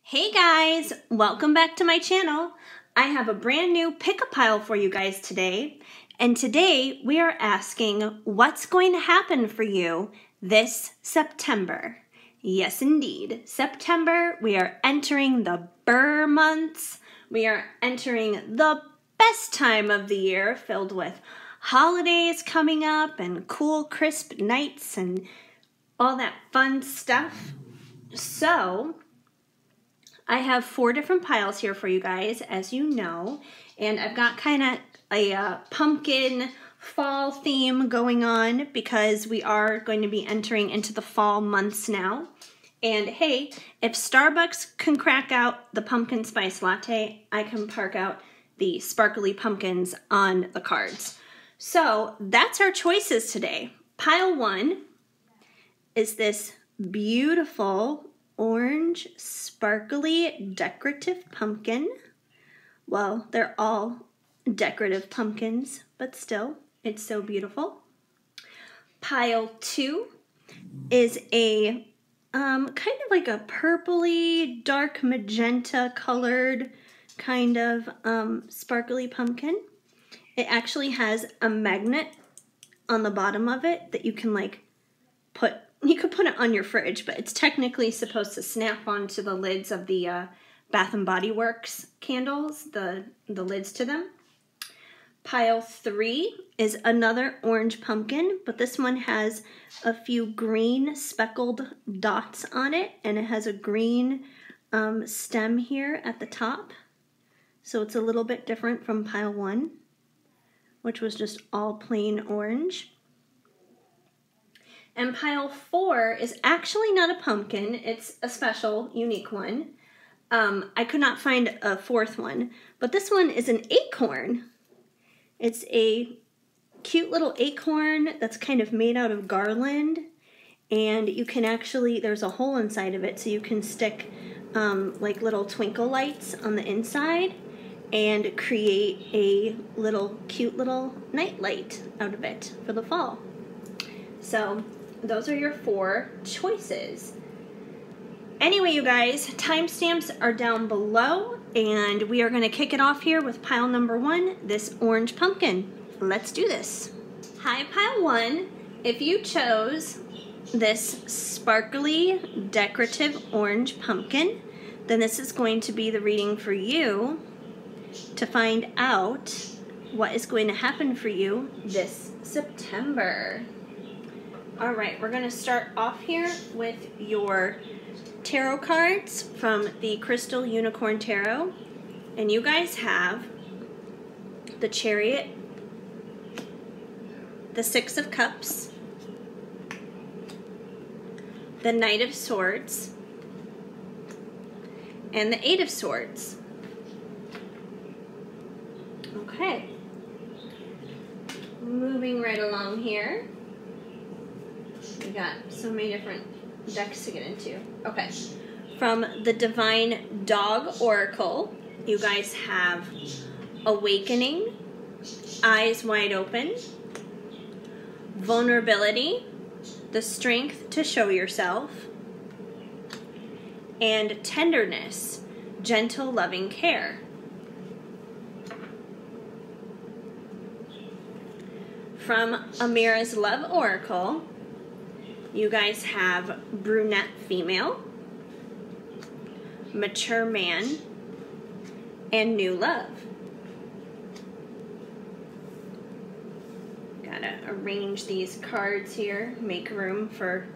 Hey guys, welcome back to my channel. I have a brand new pick-a-pile for you guys today. And today we are asking what's going to happen for you this September. Yes, indeed. September, we are entering the Burr months. We are entering the best time of the year filled with holidays coming up and cool, crisp nights and all that fun stuff. So, I have 4 different piles here for you guys, as you know, and I've got kind of a pumpkin fall theme going on because we are going to be entering into the fall months now. And hey, if Starbucks can crack out the pumpkin spice latte, I can park out the sparkly pumpkins on the cards. So that's our choices today. Pile 1 is this beautiful orange, sparkly, decorative pumpkin. Well, they're all decorative pumpkins, but still, it's so beautiful. Pile 2 is a kind of like a purpley, dark magenta colored kind of sparkly pumpkin. It actually has a magnet on the bottom of it that you can like you could put it on your fridge, but it's technically supposed to snap onto the lids of the Bath & Body Works candles, the lids to them. Pile 3 is another orange pumpkin, but this one has a few green speckled dots on it, and it has a green stem here at the top. So it's a little bit different from pile 1, which was just all plain orange. And pile 4 is actually not a pumpkin, it's a special, unique one. I could not find a 4th one, but this one is an acorn. It's a cute little acorn that's kind of made out of garland, and you can actually, there's a hole inside of it, so you can stick like little twinkle lights on the inside and create a little cute little night light out of it for the fall. So those are your 4 choices. Anyway, you guys, timestamps are down below, and we are going to kick it off here with pile number 1, this orange pumpkin. Let's do this. Hi, pile 1. If you chose this sparkly, decorative orange pumpkin, then this is going to be the reading for you to find out what is going to happen for you this September. All right, we're going to start off here with your tarot cards from the Crystal Unicorn Tarot. And you guys have the Chariot, the 6 of Cups, the Knight of Swords, and the 8 of Swords. Okay. Moving right along here. We got so many different decks to get into. Okay. From the Divine Dog Oracle, you guys have Awakening, Eyes Wide Open, Vulnerability, the Strength to Show Yourself, and Tenderness, Gentle Loving Care. From Amira's Love Oracle, you guys have Brunette Female, Mature Man, and New Love. Gotta arrange these cards here, make room for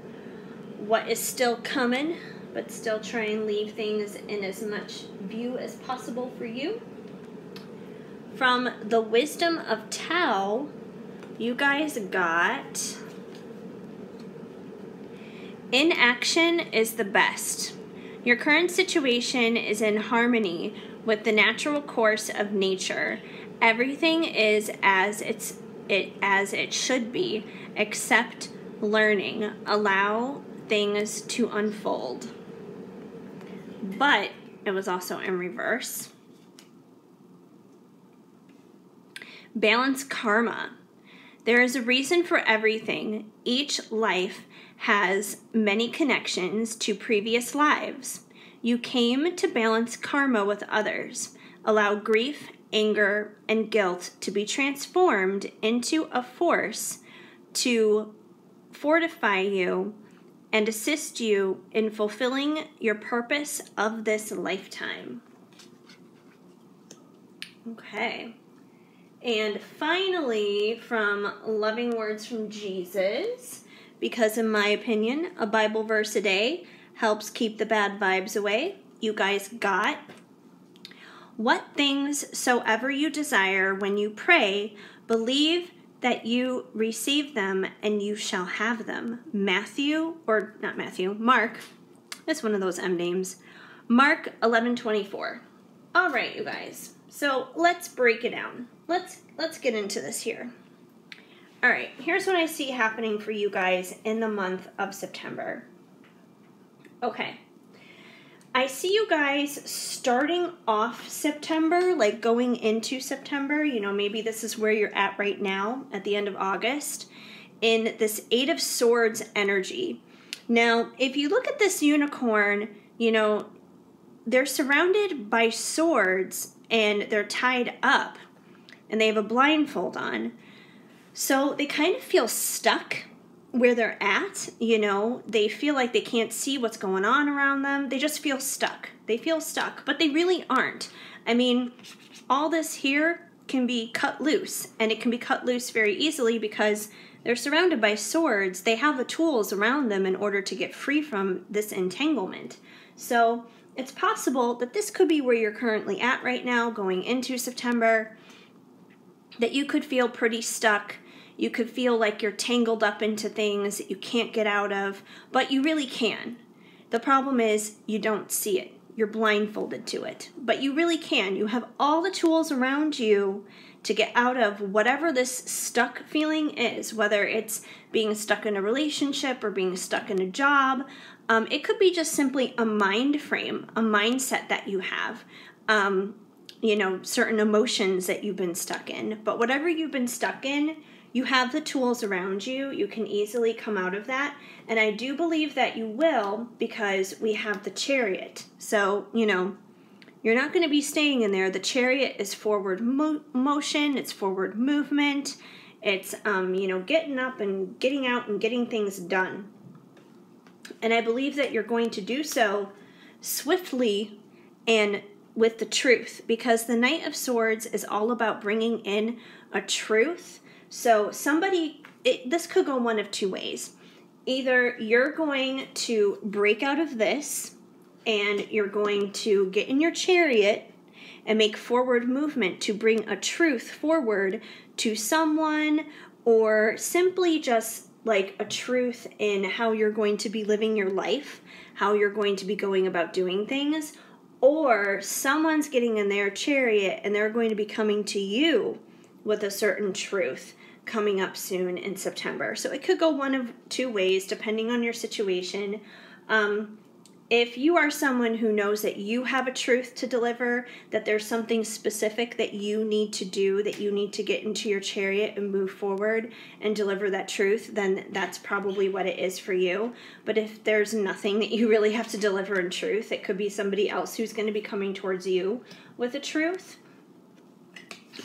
what is still coming, but still try and leave things in as much view as possible for you. From the Wisdom of Tao, you guys got Inaction is the best. Your current situation is in harmony with the natural course of nature. Everything is as it should be, except learning. Allow things to unfold. But it was also in reverse. Balance karma. There is a reason for everything. Each life has many connections to previous lives. You came to balance karma with others, allow grief, anger, and guilt to be transformed into a force to fortify you and assist you in fulfilling your purpose of this lifetime. Okay. And finally, from Loving Words from Jesus, because in my opinion, a Bible verse a day helps keep the bad vibes away. You guys got, what things soever you desire when you pray, believe that you receive them and you shall have them. Mark, that's one of those M names. Mark 11:24. All right, you guys. So let's break it down. Let's get into this here. All right, here's what I see happening for you guys in the month of September. Okay. I see you guys starting off September, like going into September. You know, maybe this is where you're at right now at the end of August in this 8 of Swords energy. Now, if you look at this unicorn, you know, they're surrounded by swords and they're tied up and they have a blindfold on. So they kind of feel stuck where they're at, you know. They feel like they can't see what's going on around them. They just feel stuck. They feel stuck, but they really aren't. I mean, all this here can be cut loose, and it can be cut loose very easily because they're surrounded by swords. They have the tools around them in order to get free from this entanglement. So it's possible that this could be where you're currently at right now, going into September, that you could feel pretty stuck. You could feel like you're tangled up into things that you can't get out of, but you really can. The problem is you don't see it. You're blindfolded to it, but you really can. You have all the tools around you to get out of whatever this stuck feeling is, whether it's being stuck in a relationship or being stuck in a job. It could be just simply a mind frame, a mindset that you have. You know, certain emotions that you've been stuck in. But whatever you've been stuck in, you have the tools around you. You can easily come out of that. And I do believe that you will, because we have the Chariot. So, you know, you're not going to be staying in there. The Chariot is forward motion. It's forward movement. It's, you know, getting up and getting out and getting things done. And I believe that you're going to do so swiftly and with the truth, because the Knight of Swords is all about bringing in a truth. So this could go one of two ways. Either you're going to break out of this and you're going to get in your chariot and make forward movement to bring a truth forward to someone, or simply just like a truth in how you're going to be living your life, how you're going to be going about doing things. Or someone's getting in their chariot and they're going to be coming to you with a certain truth coming up soon in September. So it could go one of two ways depending on your situation. If you are someone who knows that you have a truth to deliver, that there's something specific that you need to do, that you need to get into your chariot and move forward and deliver that truth, then that's probably what it is for you. But if there's nothing that you really have to deliver in truth, it could be somebody else who's going to be coming towards you with a truth.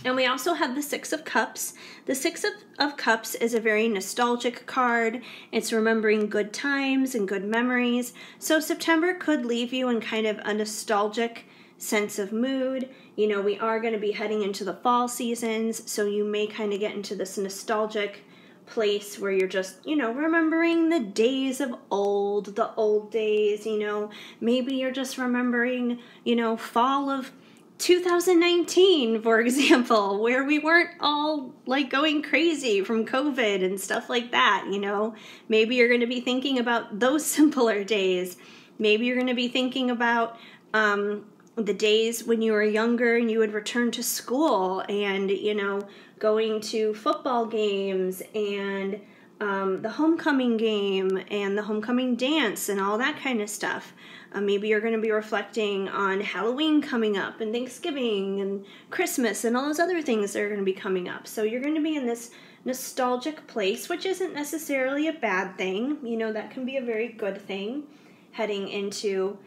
And we also have the Six of Cups. The Six of Cups is a very nostalgic card. It's remembering good times and good memories. So September could leave you in kind of a nostalgic sense of mood. You know, we are going to be heading into the fall seasons, so you may kind of get into this nostalgic place where you're just, you know, remembering the days of old, the old days, you know. Maybe you're just remembering, you know, fall of 2019, for example, where we weren't all like going crazy from COVID and stuff like that, you know. Maybe you're going to be thinking about those simpler days. Maybe you're going to be thinking about the days when you were younger and you would return to school and, you know, going to football games and the homecoming game and the homecoming dance and all that kind of stuff. Maybe you're going to be reflecting on Halloween coming up and Thanksgiving and Christmas and all those other things that are going to be coming up. So you're going to be in this nostalgic place, which isn't necessarily a bad thing. You know, that can be a very good thing heading into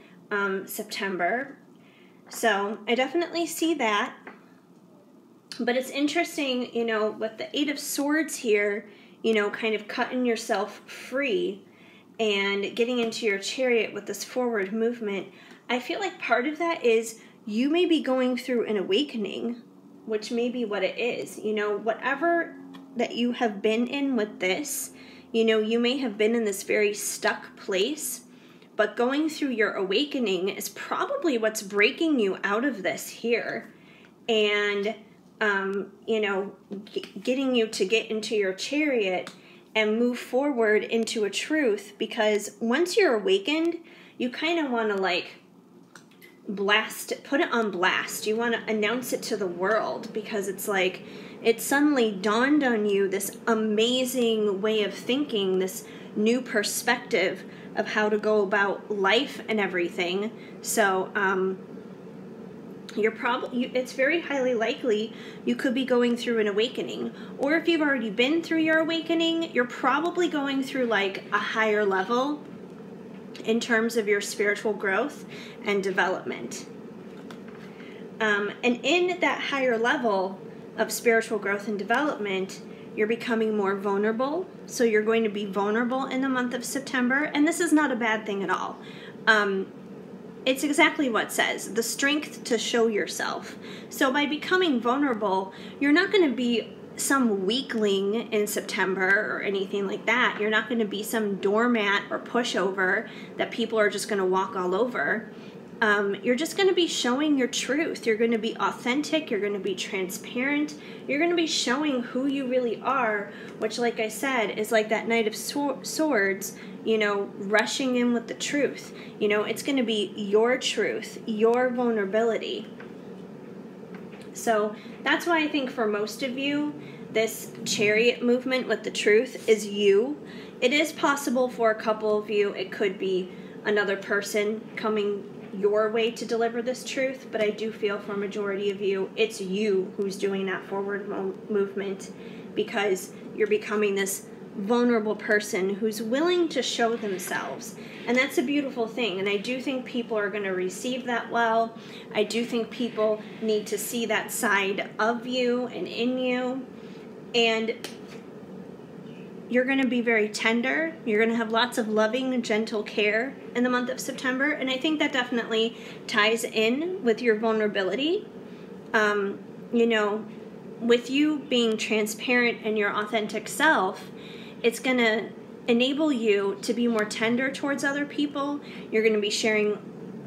September. So I definitely see that. But it's interesting, you know, with the Eight of Swords here, you know, kind of cutting yourself free and getting into your chariot with this forward movement. I feel like part of that is you may be going through an awakening, which may be what it is. You know, whatever that you have been in with this, you know, you may have been in this very stuck place, but going through your awakening is probably what's breaking you out of this here. And, you know, getting you to get into your chariot and move forward into a truth, because once you're awakened, you kind of want to like put it on blast. You want to announce it to the world, because it's like it suddenly dawned on you this amazing way of thinking, this new perspective of how to go about life and everything. So it's very highly likely you could be going through an awakening, or if you've already been through your awakening, you're probably going through like a higher level in terms of your spiritual growth and development. And in that higher level of spiritual growth and development, you're becoming more vulnerable. So you're going to be vulnerable in the month of September, and this is not a bad thing at all. It's exactly what it says, the strength to show yourself. So by becoming vulnerable, you're not going to be some weakling in September or anything like that. You're not going to be some doormat or pushover that people are just going to walk all over. You're just going to be showing your truth. You're going to be authentic. You're going to be transparent. You're going to be showing who you really are, which, like I said, is like that Knight of Swords, you know, rushing in with the truth. You know, it's going to be your truth, your vulnerability. So that's why I think for most of you, this chariot movement with the truth is you. It is possible for a couple of you, it could be another person coming your way to deliver this truth, but I do feel for a majority of you, it's you who's doing that forward movement, because you're becoming this vulnerable person who's willing to show themselves. And that's a beautiful thing. And I do think people are going to receive that well. I do think people need to see that side of you and in you. And you're going to be very tender. You're going to have lots of loving, gentle care in the month of September. And I think that definitely ties in with your vulnerability. You know, with you being transparent and your authentic self, it's going to enable you to be more tender towards other people. You're going to be sharing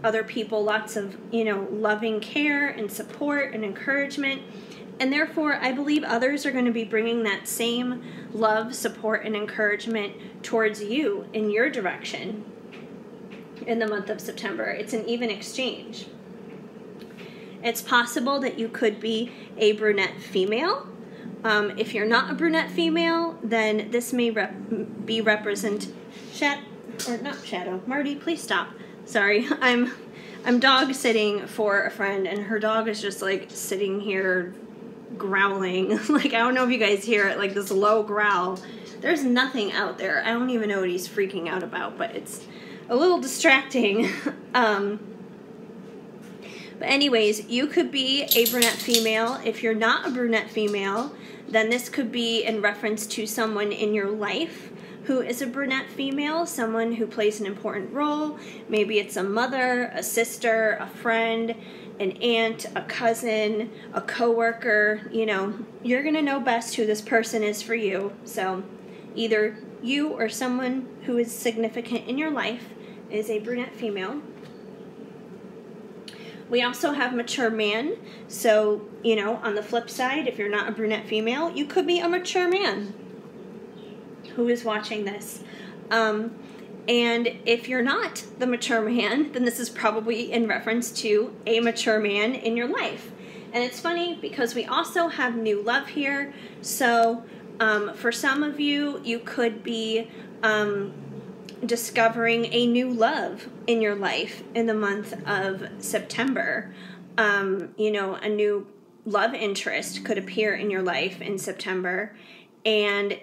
other people lots of, you know, loving care and support and encouragement. And therefore, I believe others are going to be bringing that same love, support, and encouragement towards you in your direction in the month of September. It's an even exchange. It's possible that you could be a brunette female. If you're not a brunette female, then this may be Shadow. Marty, please stop. Sorry, I'm dog sitting for a friend, and her dog is just like sitting here growling. Like, I don't know if you guys hear it, like this low growl. There's nothing out there. I don't even know what he's freaking out about, but it's a little distracting. But anyways, you could be a brunette female. If you're not a brunette female, then this could be in reference to someone in your life who is a brunette female, someone who plays an important role. Maybe it's a mother, a sister, a friend, an aunt, a cousin, a coworker. You know, you're going to know best who this person is for you. So either you or someone who is significant in your life is a brunette female. We also have mature man. So, you know, on the flip side, if you're not a brunette female, you could be a mature man who is watching this. And if you're not the mature man, then this is probably in reference to a mature man in your life. And it's funny because we also have new love here. So for some of you, you could be discovering a new love in your life in the month of September. You know, a new love interest could appear in your life in September. And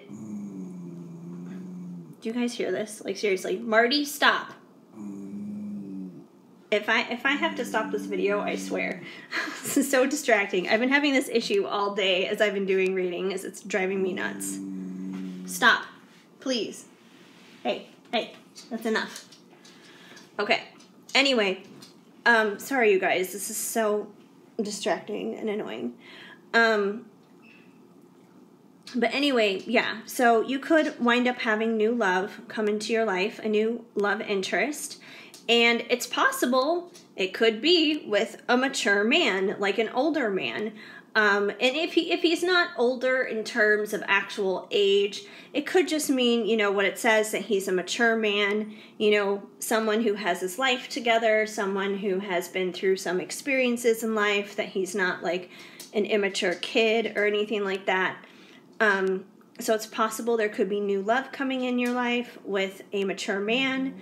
do you guys hear this? Like, seriously, Marty, stop. If I have to stop this video, I swear. This is so distracting. I've been having this issue all day as I've been doing readings. It's driving me nuts. Stop. Please. Hey, that's enough. Okay. Anyway, sorry you guys. This is so distracting and annoying. But anyway, yeah. So you could wind up having new love come into your life, a new love interest. And it's possible it could be with a mature man, like an older man. And if he's not older in terms of actual age, it could just mean, you know, what it says, that he's a mature man, you know, someone who has his life together, someone who has been through some experiences in life, that he's not like an immature kid or anything like that. So it's possible there could be new love coming in your life with a mature man.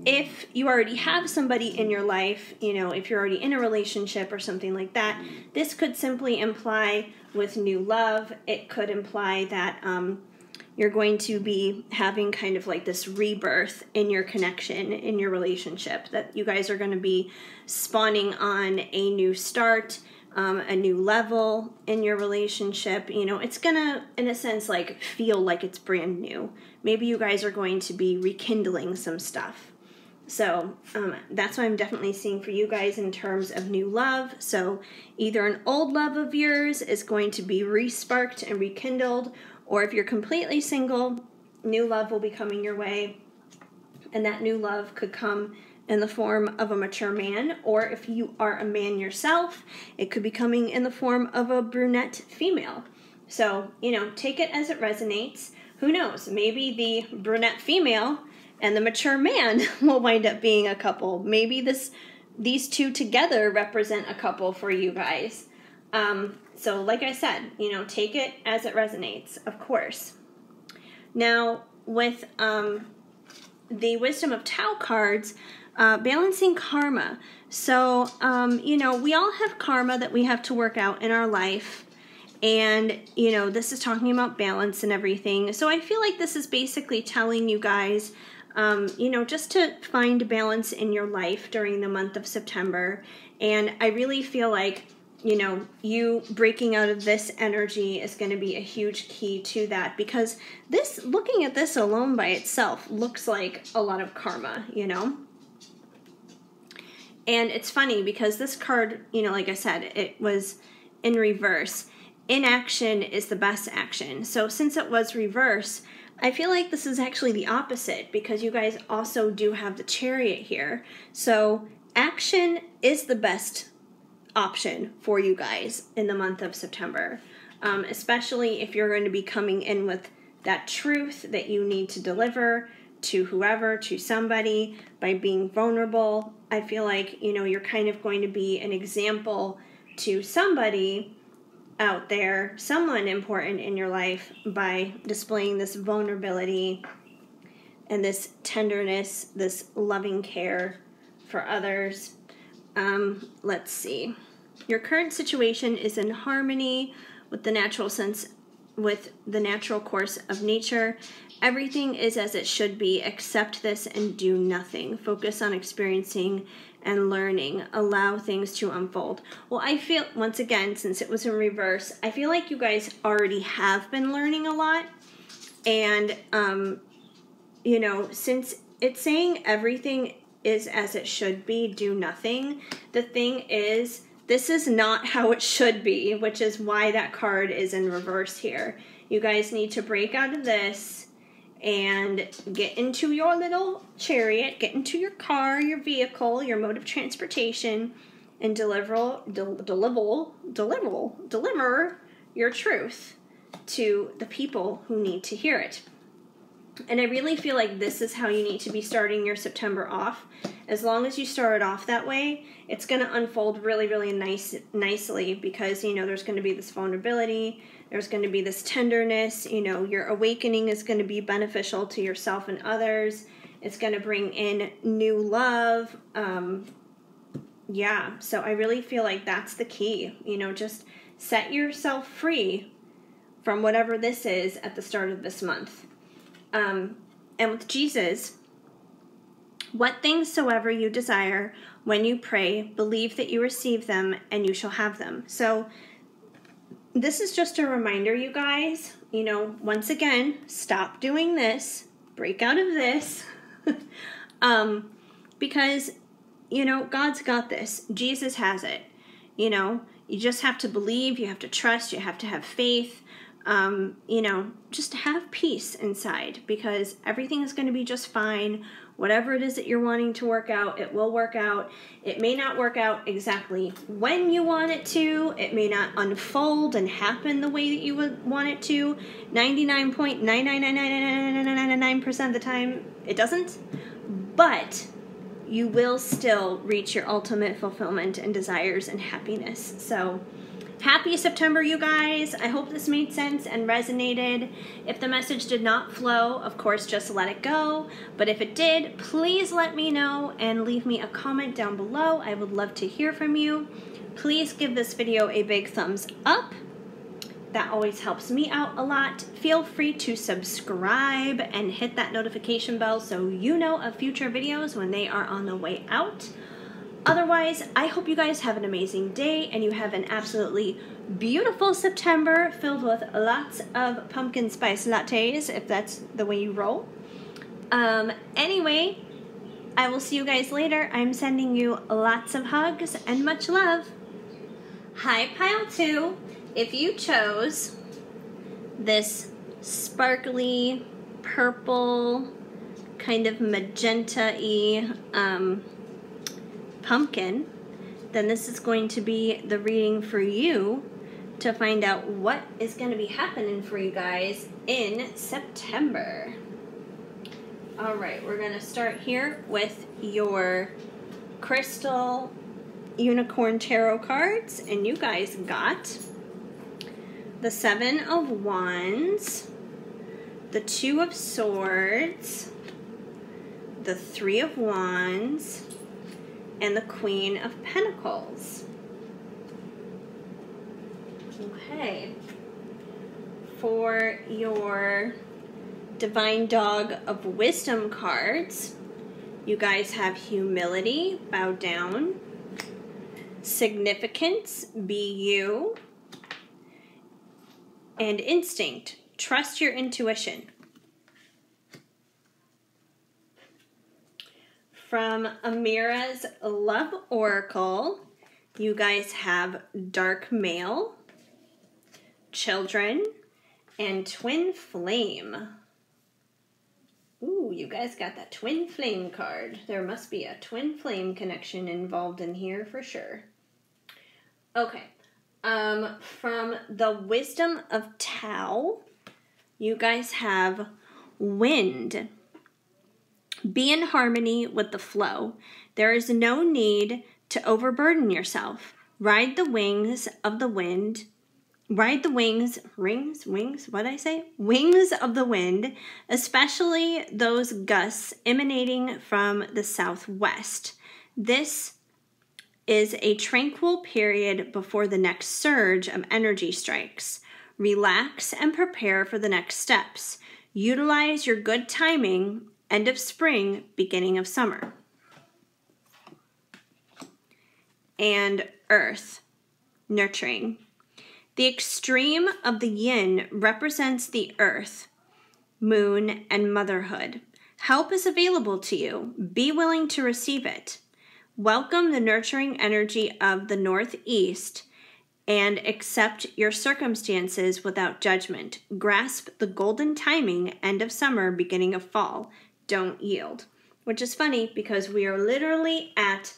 If you already have somebody in your life, you know, if you're already in a relationship or something like that, this could simply imply with new love, it could imply that you're going to be having kind of like this rebirth in your connection, in your relationship, that you guys are going to be spawning on a new start, a new level in your relationship. You know, it's gonna, in a sense, like feel like it's brand new. Maybe you guys are going to be rekindling some stuff. So that's what I'm definitely seeing for you guys in terms of new love. So either an old love of yours is going to be re-sparked and rekindled, or if you're completely single, new love will be coming your way. And that new love could come in the form of a mature man, or if you are a man yourself, it could be coming in the form of a brunette female. So, you know, take it as it resonates. Who knows? Maybe the brunette female and the mature man will wind up being a couple. Maybe these two together represent a couple for you guys. So like I said, you know, take it as it resonates, of course. Now, with the Wisdom of Tao cards, balancing karma. So, you know, we all have karma that we have to work out in our life. And, you know, this is talking about balance and everything. So I feel like this is basically telling you guys, you know, just to find balance in your life during the month of September. And I really feel like, you know, you breaking out of this energy is going to be a huge key to that, because this, looking at this alone by itself, looks like a lot of karma, you know? And it's funny because this card, you know, like I said, it was in reverse. Inaction is the best action. So since it was reverse, I feel like this is actually the opposite, because you guys also do have the Chariot here. So action is the best option for you guys in the month of September, especially if you're going to be coming in with that truth that you need to deliver to whoever, to somebody, by being vulnerable. I feel like, you know, you're kind of going to be an example to somebody out there, someone important in your life, by displaying this vulnerability and this tenderness, this loving care for others. Let's see. Your current situation is in harmony with the natural course of nature. Everything is as it should be. Accept this and do nothing. Focus on experiencing and learning. Allow things to unfold. Well, I feel, once again, since it was in reverse, I feel like you guys already have been learning a lot. And, you know, since it's saying everything is as it should be, do nothing, the thing is, this is not how it should be, which is why that card is in reverse here. You guys need to break out of this and get into your little chariot, get into your car, your vehicle, your mode of transportation, and deliver your truth to the people who need to hear it. And I really feel like this is how you need to be starting your September off. As long as you start it off that way, it's going to unfold really, really nicely, because, you know, there's going to be this vulnerability, there's going to be this tenderness, you know, your awakening is going to be beneficial to yourself and others. It's going to bring in new love. Yeah, so I really feel like that's the key. You know, just set yourself free from whatever this is at the start of this month. And with Jesus, What things soever you desire, when you pray, believe that you receive them, and you shall have them. So this is just a reminder, you guys, once again, stop doing this, break out of this, because, God's got this. Jesus has it. You just have to believe, you have to trust, you have to have faith, just have peace inside, because everything is going to be just fine. Whatever it is that you're wanting to work out, it will work out. It may not work out exactly when you want it to. It may not unfold and happen the way that you would want it to. 99.9999999% of the time, it doesn't. But you will still reach your ultimate fulfillment and desires and happiness. So happy September, you guys. I hope this made sense and resonated. If the message did not flow, of course, just let it go. But if it did, please let me know and leave me a comment down below. I would love to hear from you. Please give this video a big thumbs up. That always helps me out a lot. Feel free to subscribe and hit that notification bell so you know of future videos when they are on the way out. Otherwise, I hope you guys have an amazing day and you have an absolutely beautiful September filled with lots of pumpkin spice lattes, if that's the way you roll. Anyway, I will see you guys later. I'm sending you lots of hugs and much love. Hi, Pile 2. If you chose this sparkly purple kind of magenta-y pumpkin, then this is going to be the reading for you to find out what is going to be happening for you guys in September. All right, we're going to start here with your crystal unicorn tarot cards, and you guys got the 7 of Wands, the 2 of Swords, the 3 of Wands, and the Queen of Pentacles. Okay. For your Divine Dog of Wisdom cards, you guys have Humility, bow down, Significance, be you, and Instinct, trust your intuition. From Amira's Love Oracle, you guys have Dark Male, Children, and Twin Flame. Ooh, you guys got that Twin Flame card. There must be a Twin Flame connection involved in here for sure. Okay. From the Wisdom of Tao, you guys have Wind. Be in harmony with the flow. There is no need to overburden yourself. Ride the wings of the wind. Ride the wings of the wind, especially those gusts emanating from the southwest. This is a tranquil period before the next surge of energy strikes. Relax and prepare for the next steps. Utilize your good timing. End of spring, beginning of summer. And Earth, nurturing. The extreme of the yin represents the earth, moon, and motherhood. Help is available to you. Be willing to receive it. Welcome the nurturing energy of the northeast and accept your circumstances without judgment. Grasp the golden timing, end of summer, beginning of fall. Don't yield. Which is funny because we are literally at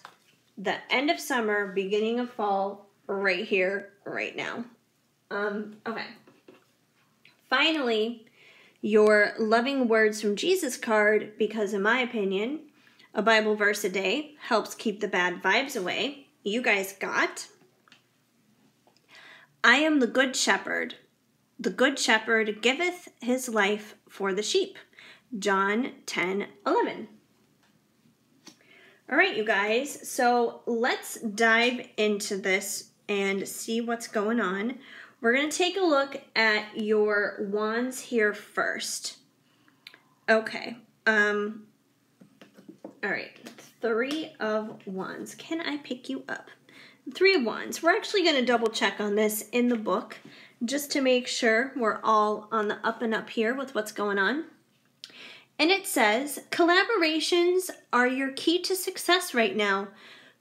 the end of summer, beginning of fall, right here, right now. Okay. Finally, your Loving Words from Jesus card, because in my opinion, a Bible verse a day helps keep the bad vibes away. You guys got, I am the good shepherd. The good shepherd giveth his life for the sheep. John 10:11. All right, you guys, so let's dive into this and see what's going on. We're going to take a look at your wands here first. Okay. All right, 3 of Wands. Can I pick you up? 3 of Wands. We're actually going to double check on this in the book just to make sure we're all on the up and up here with what's going on. And it says, collaborations are your key to success right now.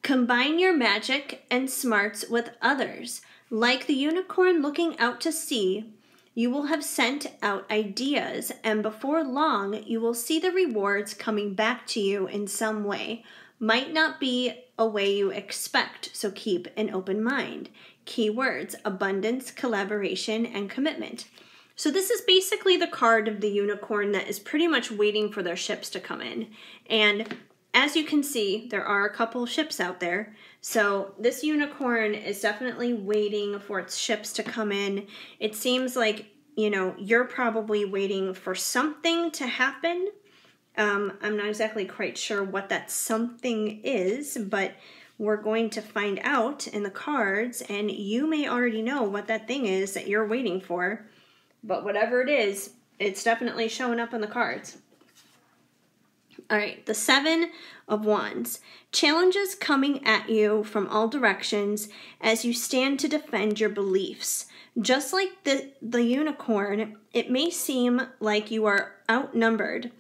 Combine your magic and smarts with others. Like the unicorn looking out to sea, you will have sent out ideas, and before long, you will see the rewards coming back to you in some way. Might not be a way you expect, so keep an open mind. Keywords: abundance, collaboration, and commitment. So this is basically the card of the unicorn that is pretty much waiting for their ships to come in. And as you can see, there are a couple ships out there. So this unicorn is definitely waiting for its ships to come in. It seems like, you know, you're probably waiting for something to happen. I'm not exactly quite sure what that something is, but we're going to find out in the cards, and you may already know what that thing is that you're waiting for. But whatever it is, it's definitely showing up in the cards. All right, the 7 of Wands. Challenges coming at you from all directions as you stand to defend your beliefs. Just like the unicorn, it may seem like you are outnumbered.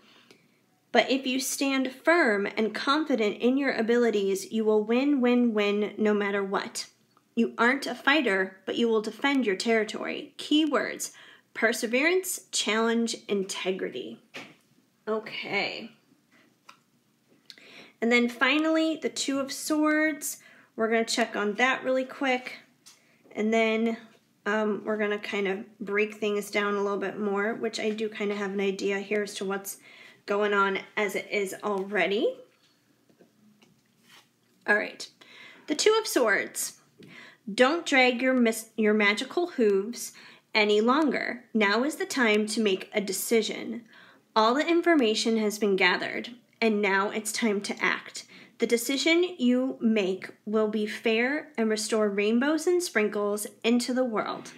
But if you stand firm and confident in your abilities, you will win, win, win no matter what. You aren't a fighter, but you will defend your territory. Keywords: perseverance, challenge, integrity. Okay. And then finally, the 2 of Swords. We're going to check on that really quick. And then we're going to kind of break things down a little bit more, which I do kind of have an idea here as to what's going on as it is already. All right. The 2 of Swords. Don't drag your magical hooves any longer. Now is the time to make a decision. All the information has been gathered, and now it's time to act. The decision you make will be fair and restore rainbows and sprinkles into the world.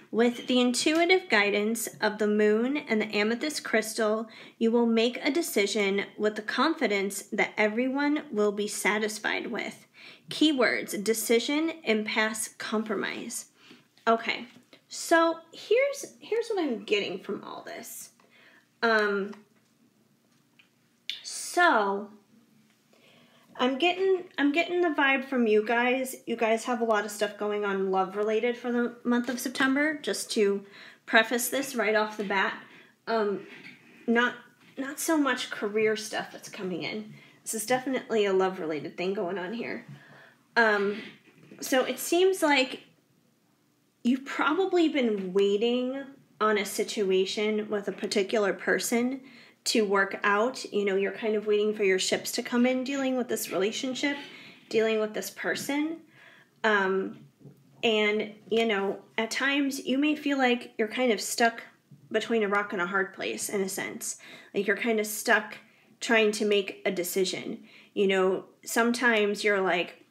With the intuitive guidance of the moon and the amethyst crystal, you will make a decision with the confidence that everyone will be satisfied with. Keywords: decision, impasse, compromise. Okay, so here's what I'm getting from all this. So I'm getting the vibe from you guys. You guys have a lot of stuff going on love related for the month of September, just to preface this right off the bat. Not so much career stuff that's coming in. This is definitely a love related thing going on here. So it seems like you've probably been waiting on a situation with a particular person to work out. You know, you're kind of waiting for your ships to come in, dealing with this relationship, dealing with this person. And, you know, at times you may feel like you're kind of stuck between a rock and a hard place, in a sense. Like you're kind of stuck trying to make a decision. You know, sometimes you're like,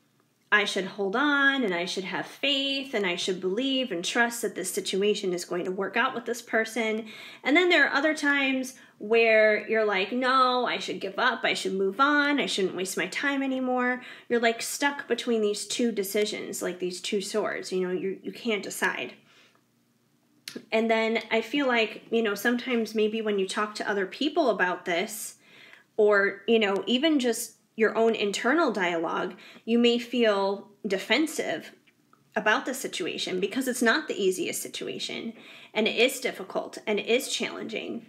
I should hold on and I should have faith and I should believe and trust that this situation is going to work out with this person. And then there are other times where you're like, no, I should give up. I should move on. I shouldn't waste my time anymore. You're like stuck between these 2 decisions, like these 2 swords. You know, you can't decide. And then I feel like, you know, sometimes maybe when you talk to other people about this, or, you know, even just your own internal dialogue, you may feel defensive about the situation because it's not the easiest situation, and it is difficult and it is challenging.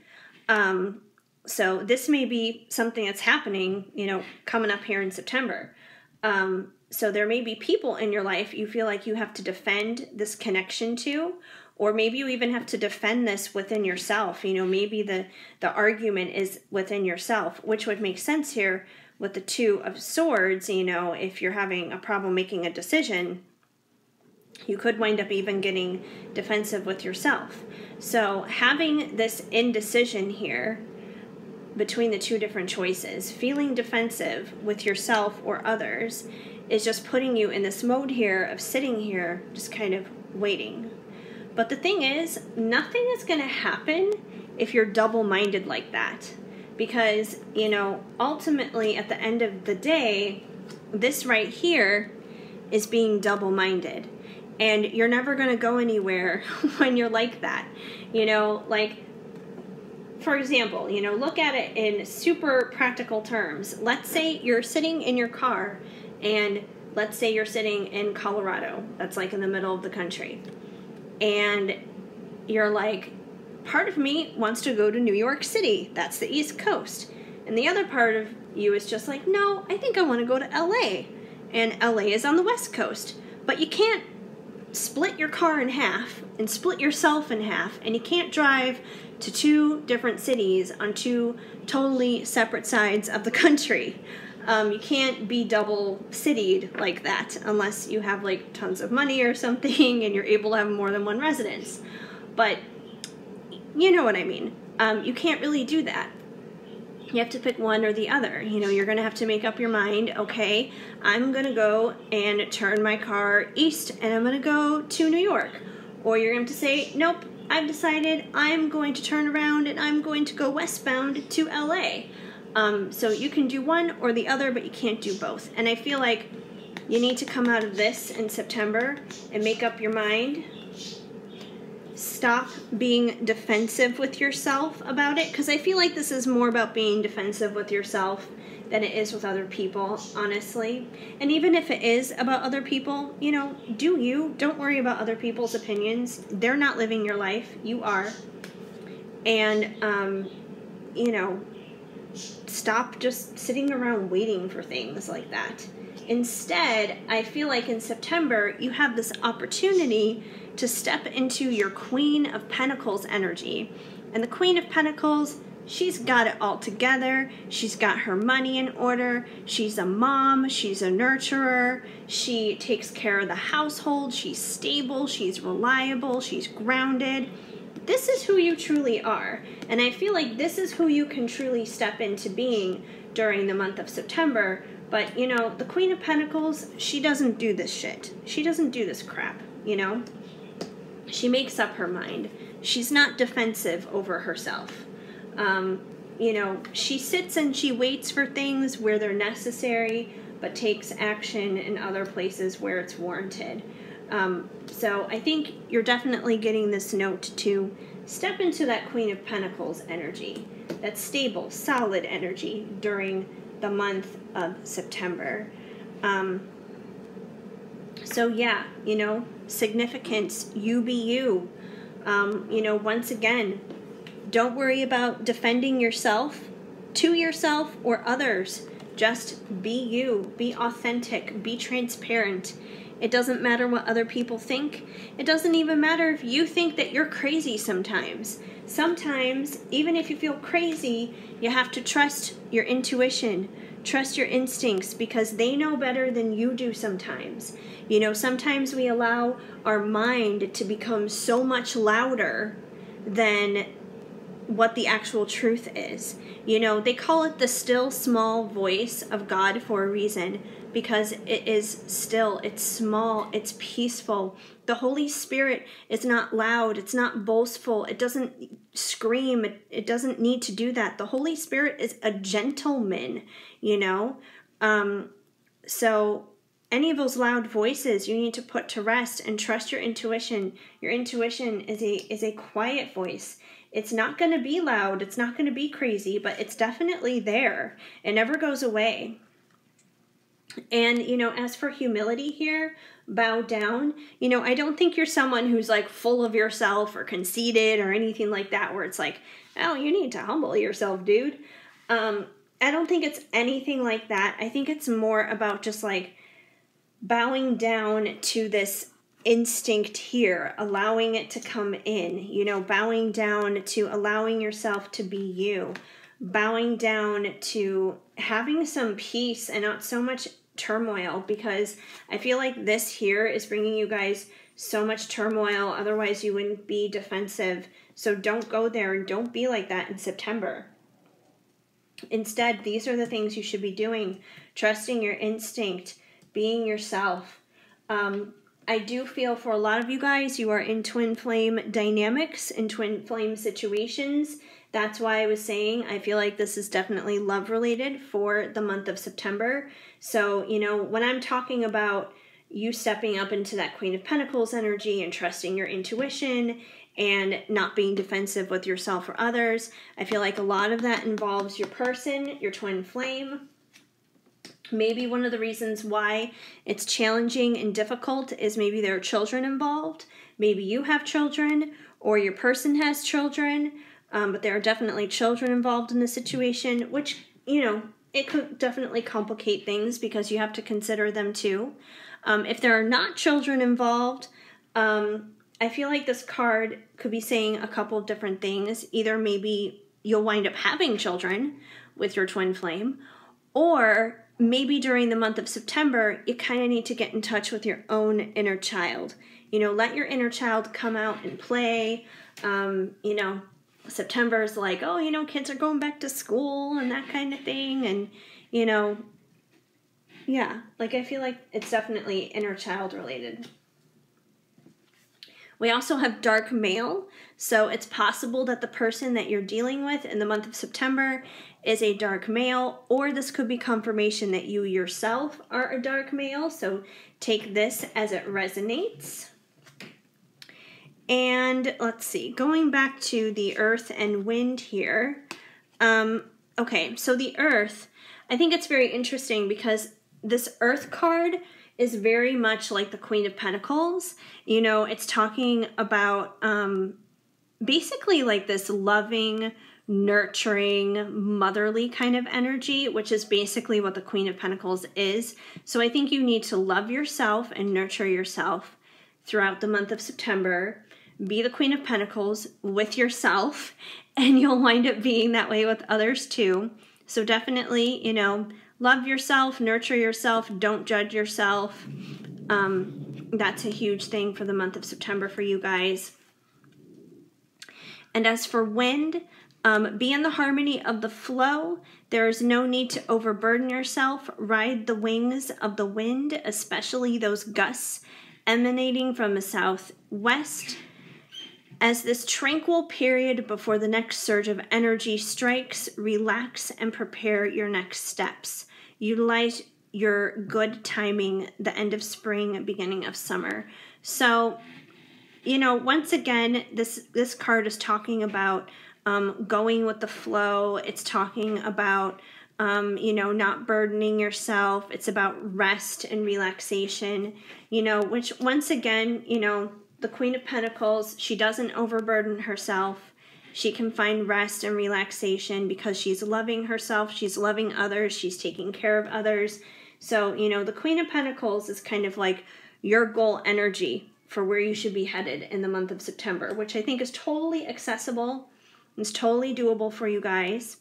So this may be something that's happening, you know, coming up here in September. So there may be people in your life you feel like you have to defend this connection to, or maybe you even have to defend this within yourself. You know, maybe the argument is within yourself, which would make sense here with the 2 of Swords. You know, if you're having a problem making a decision, you could wind up even getting defensive with yourself. So having this indecision here between the 2 different choices, feeling defensive with yourself or others, is just putting you in this mode here of sitting here just kind of waiting. But the thing is, nothing is going to happen if you're double-minded like that. because, you know, ultimately at the end of the day, this right here is being double-minded. And you're never going to go anywhere when you're like that. You know, like, for example, you know, look at it in super practical terms. Let's say you're sitting in your car, and let's say you're sitting in Colorado. That's like in the middle of the country. And you're like, part of me wants to go to New York City. That's the East Coast. And the other part of you is just like, no, I think I want to go to LA. And LA is on the West Coast. But you can't split your car in half and split yourself in half, and you can't drive to two different cities on two totally separate sides of the country. You can't be double citied like that unless you have like tons of money or something and you're able to have more than one residence. But you know what I mean. You can't really do that. You have to pick one or the other. You know, you're going to have to make up your mind, okay, I'm going to go and turn my car east and I'm going to go to New York. Or you're going to say, nope, I've decided I'm going to turn around and I'm going to go westbound to LA. So you can do one or the other, but you can't do both. And I feel like you need to come out of this in September and make up your mind. Stop being defensive with yourself about it, because I feel like this is more about being defensive with yourself than it is with other people, honestly. And even if it is about other people, you know, do you. Don't worry about other people's opinions. They're not living your life. You are. And, you know, stop just sitting around waiting for things like that. Instead, I feel like in September, you have this opportunity to step into your Queen of Pentacles energy. And the Queen of Pentacles, she's got it all together. She's got her money in order. She's a mom. She's a nurturer. She takes care of the household. She's stable. She's reliable. She's grounded. This is who you truly are. And I feel like this is who you can truly step into being during the month of September. But, you know, the Queen of Pentacles, she doesn't do this shit. She doesn't do this crap, you know? She makes up her mind. She's not defensive over herself. You know, she sits and she waits for things where they're necessary, but takes action in other places where it's warranted. So I think you're definitely getting this note to step into that Queen of Pentacles energy, that stable, solid energy during the month of September. So yeah, you know, significance, you be you. You know, once again, don't worry about defending yourself to yourself or others. Just be you, be authentic, be transparent. It doesn't matter what other people think. It doesn't even matter if you think that you're crazy sometimes. Sometimes, even if you feel crazy, you have to trust your intuition, trust your instincts, because they know better than you do sometimes. You know, sometimes we allow our mind to become so much louder than what the actual truth is. You know, they call it the still small voice of God for a reason, because it is still, it's small, it's peaceful. The Holy Spirit is not loud, it's not boastful, it doesn't scream, it doesn't need to do that. The Holy Spirit is a gentleman, you know? So any of those loud voices you need to put to rest and trust your intuition. Your intuition is a quiet voice. It's not going to be loud, it's not going to be crazy, but it's definitely there. It never goes away. And, you know, as for humility here, bow down. You know, I don't think you're someone who's like full of yourself or conceited or anything like that, where it's like, oh, you need to humble yourself, dude. I don't think it's anything like that. I think it's more about just like bowing down to this instinct here, allowing it to come in, you know, bowing down to allowing yourself to be you, bowing down to having some peace and not so much turmoil, because I feel like this here is bringing you guys so much turmoil. Otherwise you wouldn't be defensive. So don't go there and don't be like that in September. Instead, these are the things you should be doing. Trusting your instinct, being yourself. I do feel for a lot of you guys, you are in twin flame dynamics, in twin flame situations That's why I was saying I feel like this is definitely love related for the month of September. So, you know, when I'm talking about you stepping up into that Queen of Pentacles energy and trusting your intuition and not being defensive with yourself or others, I feel like a lot of that involves your person, your twin flame. Maybe one of the reasons why it's challenging and difficult is maybe there are children involved. Maybe you have children or your person has children, but there are definitely children involved in the situation, which, you know, it could definitely complicate things because you have to consider them too. If there are not children involved, I feel like this card could be saying a couple of different things. Either maybe you'll wind up having children with your twin flame, or maybe during the month of September, you kind of need to get in touch with your own inner child. You know, let your inner child come out and play. You know, September is like, oh, you know, kids are going back to school and that kind of thing. And, you know, yeah, like I feel like it's definitely inner child related. We also have dark male, so it's possible that the person that you're dealing with in the month of September is a dark male, or this could be confirmation that you yourself are a dark male, so take this as it resonates. And let's see, going back to the earth and wind here. Okay, so the earth, I think it's very interesting because this earth card is very much like the Queen of Pentacles. You know, it's talking about basically like this loving, nurturing, motherly kind of energy, which is basically what the Queen of Pentacles is. So I think you need to love yourself and nurture yourself throughout the month of September. Be the Queen of Pentacles with yourself, and you'll wind up being that way with others too. So definitely, you know, love yourself, nurture yourself, don't judge yourself. That's a huge thing for the month of September for you guys. And as for wind, be in the harmony of the flow. There is no need to overburden yourself. Ride the wings of the wind, especially those gusts emanating from the southwest. As this tranquil period before the next surge of energy strikes, relax and prepare your next steps. Utilize your good timing, the end of spring, beginning of summer. So, you know, once again, this card is talking about going with the flow. It's talking about, you know, not burdening yourself. It's about rest and relaxation, you know, which once again, you know, the Queen of Pentacles, she doesn't overburden herself. She can find rest and relaxation because she's loving herself, she's loving others, she's taking care of others. So, you know, the Queen of Pentacles is kind of like your goal energy for where you should be headed in the month of September, which I think is totally accessible. It's totally doable for you guys.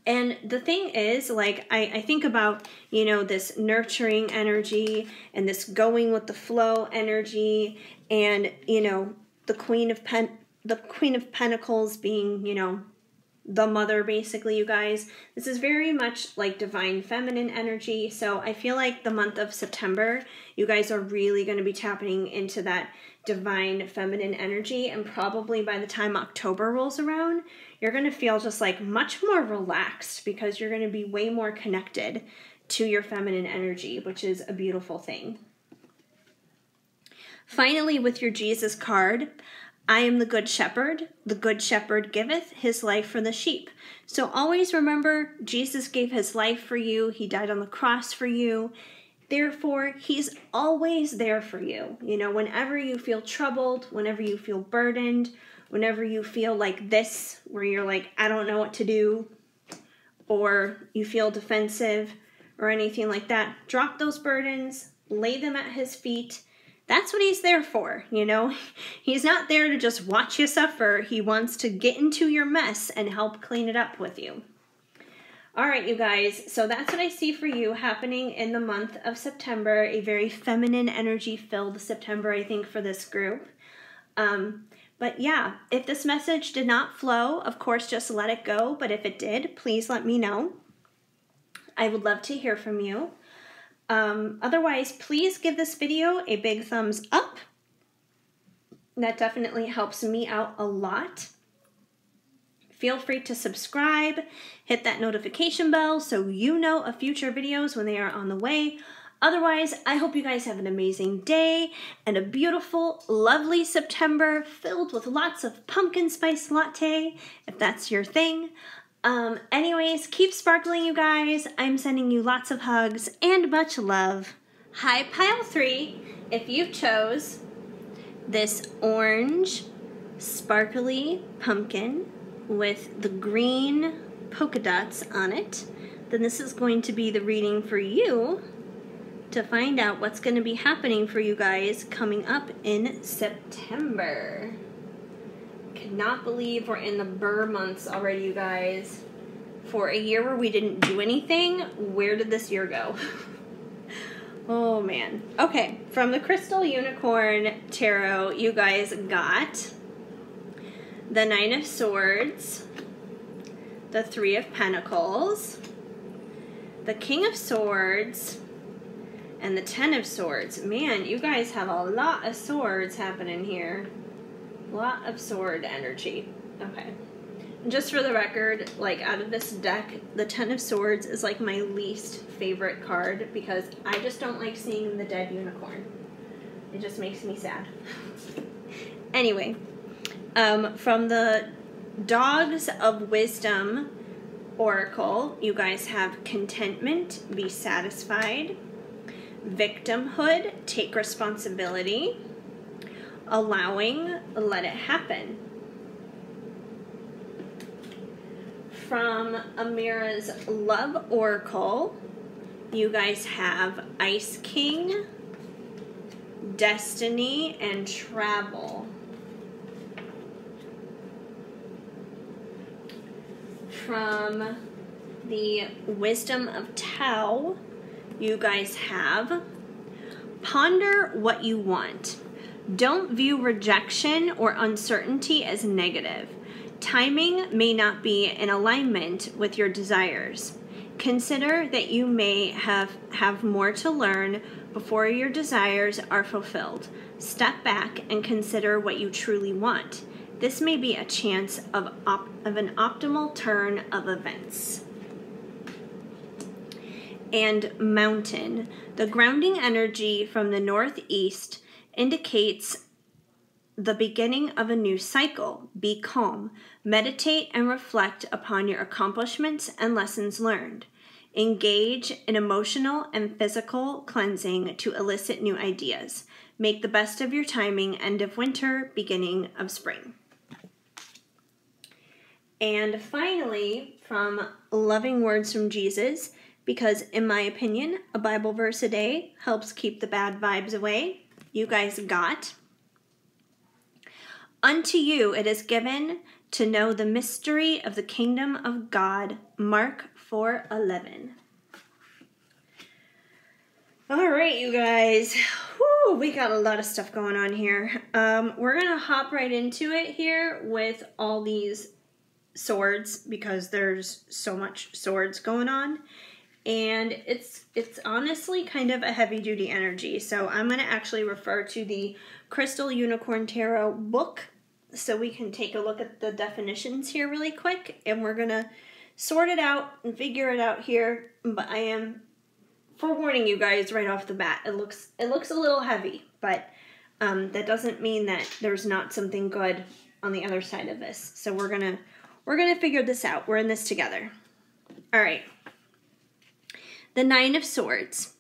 And the thing is, like, I think about, you know, this nurturing energy and this going with the flow energy and, you know, the Queen of Pentacles being, you know, the mother, basically, you guys. This is very much like divine feminine energy. So I feel like the month of September, you guys are really going to be tapping into that divine feminine energy. And probably by the time October rolls around, you're going to feel just like much more relaxed because you're going to be way more connected to your feminine energy, which is a beautiful thing. Finally, with your Jesus card, I am the good shepherd. The good shepherd giveth his life for the sheep. So always remember, Jesus gave his life for you. He died on the cross for you. Therefore, he's always there for you. You know, whenever you feel troubled, whenever you feel burdened, whenever you feel like this, where you're like, I don't know what to do, or you feel defensive or anything like that, drop those burdens, lay them at his feet. That's what he's there for, you know? He's not there to just watch you suffer. He wants to get into your mess and help clean it up with you. All right, you guys, so that's what I see for you happening in the month of September, a very feminine energy-filled September, I think, for this group. But yeah, if this message did not flow, of course, just let it go. But if it did, please let me know. I would love to hear from you. Otherwise, please give this video a big thumbs up. That definitely helps me out a lot. Feel free to subscribe, hit that notification bell so you know of future videos when they are on the way. Otherwise, I hope you guys have an amazing day and a beautiful, lovely September filled with lots of pumpkin spice latte, if that's your thing. Anyways, keep sparkling, you guys. I'm sending you lots of hugs and much love. Hi, Pile 3. If you chose this orange, sparkly pumpkin with the green polka dots on it, then this is going to be the reading for you to find out what's going to be happening for you guys coming up in September. Cannot believe we're in the Burr months already, you guys. For a year where we didn't do anything, where did this year go? Oh man. Okay, from the Crystal Unicorn Tarot, you guys got the Nine of Swords, the Three of Pentacles, the King of Swords, and the Ten of Swords. Man, you guys have a lot of swords happening here. A lot of sword energy. Okay. Just for the record, like out of this deck, the Ten of Swords is like my least favorite card because I just don't like seeing the dead unicorn. It just makes me sad. Anyway, from the Dogs of Wisdom Oracle, you guys have contentment, be satisfied, victimhood, take responsibility, allowing, let it happen. From Amira's Love Oracle, you guys have Ice King, Destiny, and Travel. From the Wisdom of Tao, you guys have Ponder what you want. Don't view rejection or uncertainty as negative. Timing may not be in alignment with your desires. Consider that you may have more to learn before your desires are fulfilled. Step back and consider what you truly want. This may be a chance of an optimal turn of events. And Mountain. The grounding energy from the northeast indicates the beginning of a new cycle. Be calm. Meditate and reflect upon your accomplishments and lessons learned. Engage in emotional and physical cleansing to elicit new ideas. Make the best of your timing. End of winter, beginning of spring. And finally, from Loving Words from Jesus, because in my opinion, a Bible verse a day helps keep the bad vibes away, you guys got, unto you it is given to know the mystery of the kingdom of God, Mark 4:11. All right, you guys. Whew, we got a lot of stuff going on here. We're going to hop right into it here with all these swords because there's so much swords going on. And it's honestly kind of a heavy-duty energy. So I'm going to actually refer to the Crystal Unicorn Tarot book so we can take a look at the definitions here really quick. And we're going to sort it out and figure it out here. But I am forewarning you guys right off the bat. It looks a little heavy, but that doesn't mean that there's not something good on the other side of this. So we're gonna figure this out. We're in this together. All right. The Nine of Swords.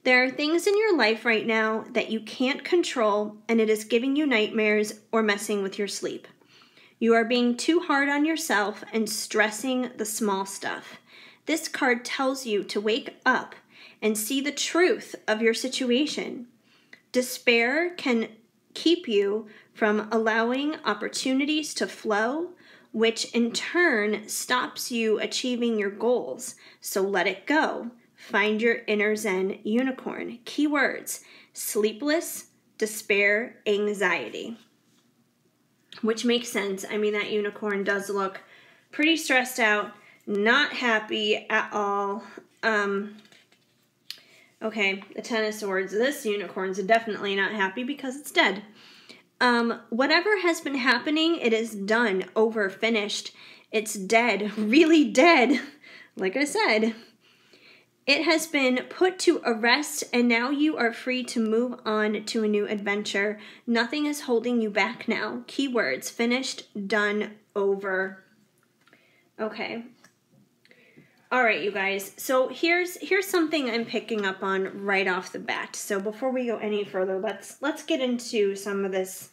There are things in your life right now that you can't control, and it is giving you nightmares or messing with your sleep. You are being too hard on yourself and stressing the small stuff. This card tells you to wake up and see the truth of your situation. Despair can keep you from allowing opportunities to flow, which in turn stops you achieving your goals. So let it go. Find your inner Zen unicorn. Keywords: sleepless, despair, anxiety. Which makes sense. I mean, that unicorn does look pretty stressed out, not happy at all. Okay, the Ten of Swords. This unicorn's definitely not happy because it's dead. Whatever has been happening, it is done, over, finished. It's dead, really dead. Like I said, it has been put to rest, and now you are free to move on to a new adventure. Nothing is holding you back now. Keywords: finished, done, over. Okay. All right, you guys. So here's something I'm picking up on right off the bat. So before we go any further, let's get into some of this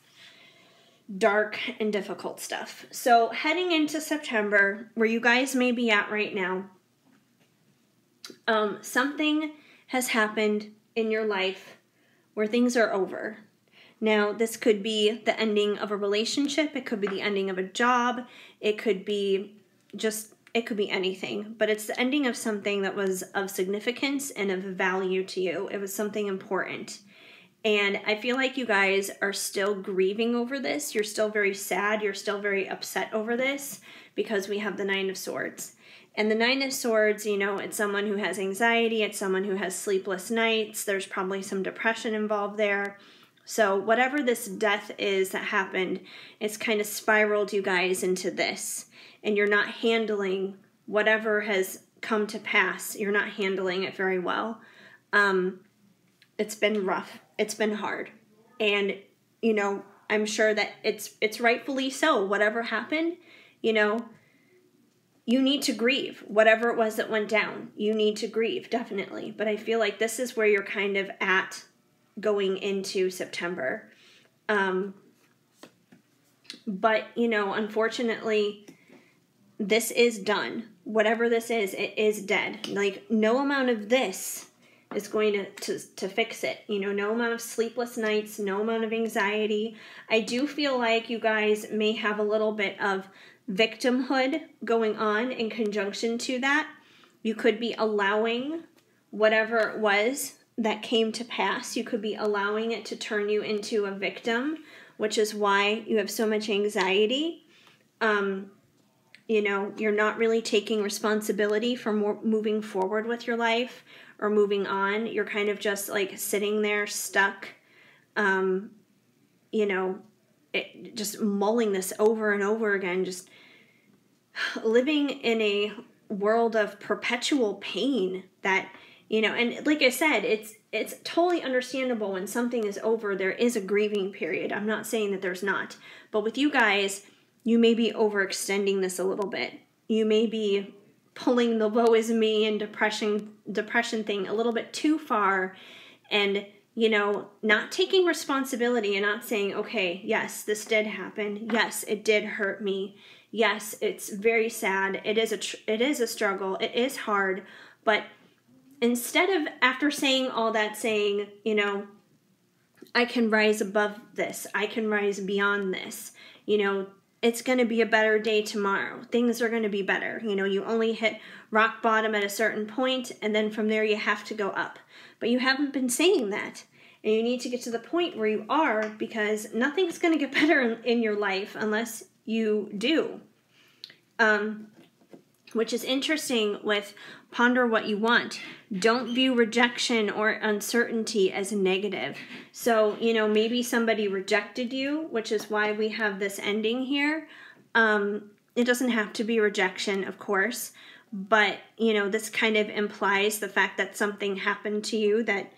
dark and difficult stuff. So heading into September, where you guys may be at right now, something has happened in your life where things are over. Now, this could be the ending of a relationship. It could be the ending of a job. It could be anything, but it's the ending of something that was of significance and of value to you. It was something important. And I feel like you guys are still grieving over this. You're still very sad. You're still very upset over this because we have the Nine of Swords. And the Nine of Swords, you know, it's someone who has anxiety. It's someone who has sleepless nights. There's probably some depression involved there. So whatever this death is that happened, it's kind of spiraled you guys into this. And you're not handling whatever has come to pass. You're not handling it very well. It's been rough. It's been hard. And, you know, I'm sure that it's rightfully so. Whatever happened, you know, you need to grieve. Whatever it was that went down, you need to grieve, definitely. But I feel like this is where you're kind of at going into September. But, you know, unfortunately, this is done. Whatever this is, it is dead. Like, no amount of this is going to fix it. You know, no amount of sleepless nights, no amount of anxiety. I do feel like you guys may have a little bit of victimhood going on in conjunction to that. You could be allowing whatever it was that came to pass, you could be allowing it to turn you into a victim, which is why you have so much anxiety. You know, you're not really taking responsibility for moving forward with your life or moving on. You're kind of just like sitting there stuck, you know, just mulling this over and over again, just living in a world of perpetual pain that, you know, and like I said, it's totally understandable when something is over, there is a grieving period. I'm not saying that there's not. But with you guys, you may be overextending this a little bit. You may be pulling the woe is me and depression thing a little bit too far and, you know, not taking responsibility and not saying, okay, yes, this did happen. Yes, it did hurt me. Yes, it's very sad. It is a struggle. It is hard. But instead of, after saying all that, saying, you know, I can rise above this. I can rise beyond this. You know, it's going to be a better day tomorrow. Things are going to be better. You know, you only hit rock bottom at a certain point, and then from there you have to go up. But you haven't been saying that. And you need to get to the point where you are, because nothing's going to get better in your life unless you do. Which is interesting with ponder what you want. Don't view rejection or uncertainty as negative. So, you know, maybe somebody rejected you, which is why we have this ending here. It doesn't have to be rejection, of course, but, you know, this kind of implies the fact that something happened to you that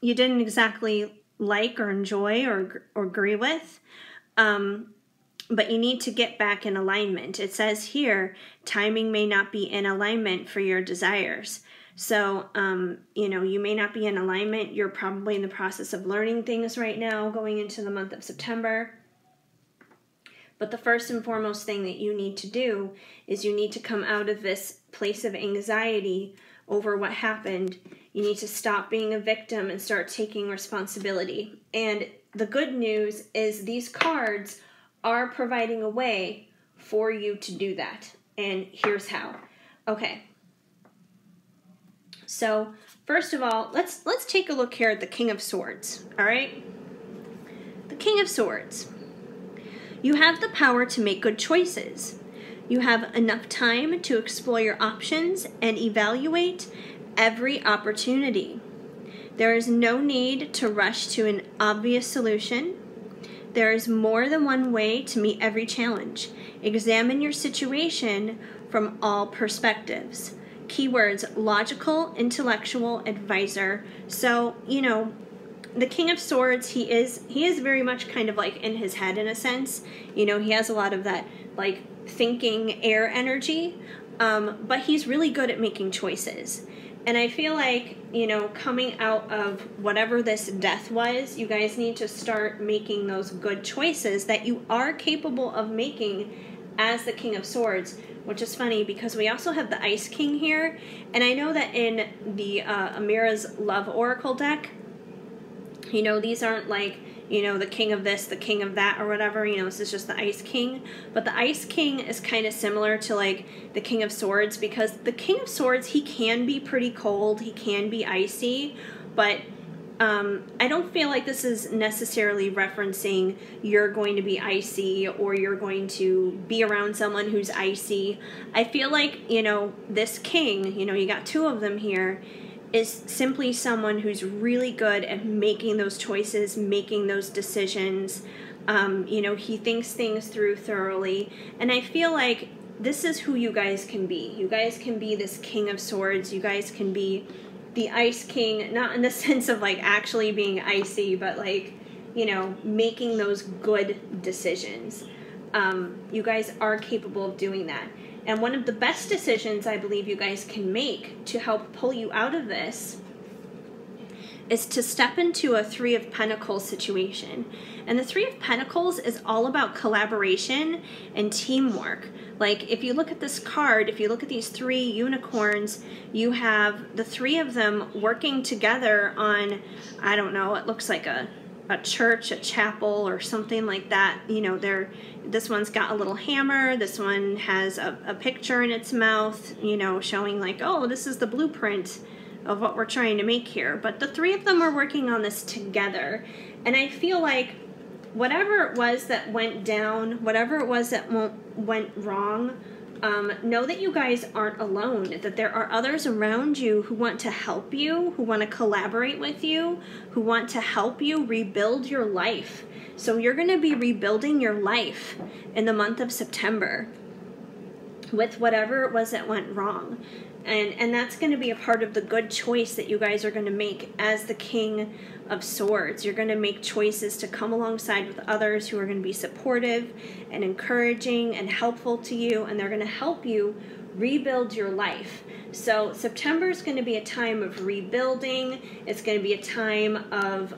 you didn't exactly like or enjoy or agree with. But you need to get back in alignment. It says here, timing may not be in alignment for your desires. So, you know, you may not be in alignment. You're probably in the process of learning things right now, going into the month of September. But the first and foremost thing that you need to do is you need to come out of this place of anxiety over what happened. You need to stop being a victim and start taking responsibility. And the good news is these cards are providing a way for you to do that. And here's how. Okay. So, first of all, let's take a look here at the King of Swords, all right? The King of Swords. You have the power to make good choices. You have enough time to explore your options and evaluate every opportunity. There is no need to rush to an obvious solution. There is more than one way to meet every challenge. Examine your situation from all perspectives. Keywords: logical, intellectual, advisor. So, you know, the King of Swords, he is very much kind of like in his head in a sense. You know, he has a lot of that like thinking air energy, but he's really good at making choices. And I feel like, you know, coming out of whatever this death was, you guys need to start making those good choices that you are capable of making as the King of Swords, which is funny because we also have the Ice King here. And I know that in the Amira's Love Oracle deck, you know, these aren't like, you know, the king of this, the king of that, or whatever. You know, this is just the Ice King. But the Ice King is kind of similar to, like, the King of Swords, because the King of Swords, he can be pretty cold. He can be icy. But I don't feel like this is necessarily referencing you're going to be icy or you're going to be around someone who's icy. I feel like, you know, this king, you know, you got two of them here, is simply someone who's really good at making those choices, making those decisions. You know, he thinks things through thoroughly. And I feel like this is who you guys can be. You guys can be this King of Swords. You guys can be the Ice King, not in the sense of like actually being icy, but like, you know, making those good decisions. You guys are capable of doing that. And one of the best decisions I believe you guys can make to help pull you out of this is to step into a Three of Pentacles situation. And the Three of Pentacles is all about collaboration and teamwork. Like, if you look at this card, if you look at these three unicorns, you have the three of them working together on, I don't know, it looks like a church, a chapel, or something like that. You know, this one's got a little hammer, this one has a picture in its mouth, you know, showing like, oh, this is the blueprint of what we're trying to make here. But the three of them are working on this together. And I feel like whatever it was that went down, whatever it was that went wrong, know that you guys aren't alone, that there are others around you who want to help you, who want to collaborate with you, who want to help you rebuild your life. So you're going to be rebuilding your life in the month of September with whatever it was that went wrong. And that's going to be a part of the good choice that you guys are going to make as the King of Swords. You're going to make choices to come alongside with others who are going to be supportive and encouraging and helpful to you, and they're going to help you rebuild your life. So September is going to be a time of rebuilding. It's going to be a time of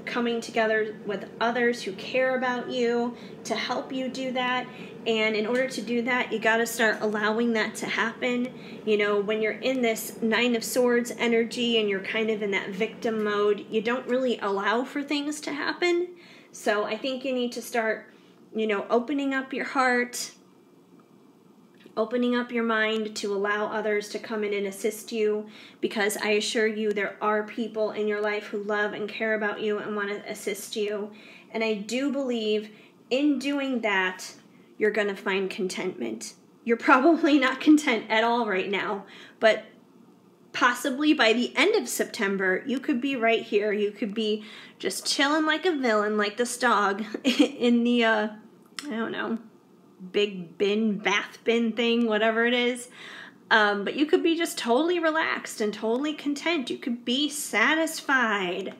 coming together with others who care about you to help you do that. And in order to do that, you got to start allowing that to happen. You know, when you're in this Nine of Swords energy and you're kind of in that victim mode, you don't really allow for things to happen. So I think you need to start, you know, opening up your heart, opening up your mind to allow others to come in and assist you, because I assure you there are people in your life who love and care about you and want to assist you. And I do believe in doing that, you're going to find contentment. You're probably not content at all right now, but possibly by the end of September, you could be right here. You could be just chilling like a villain, like this dog in the, I don't know, big bin, bath bin thing, whatever it is. But you could be just totally relaxed and totally content. You could be satisfied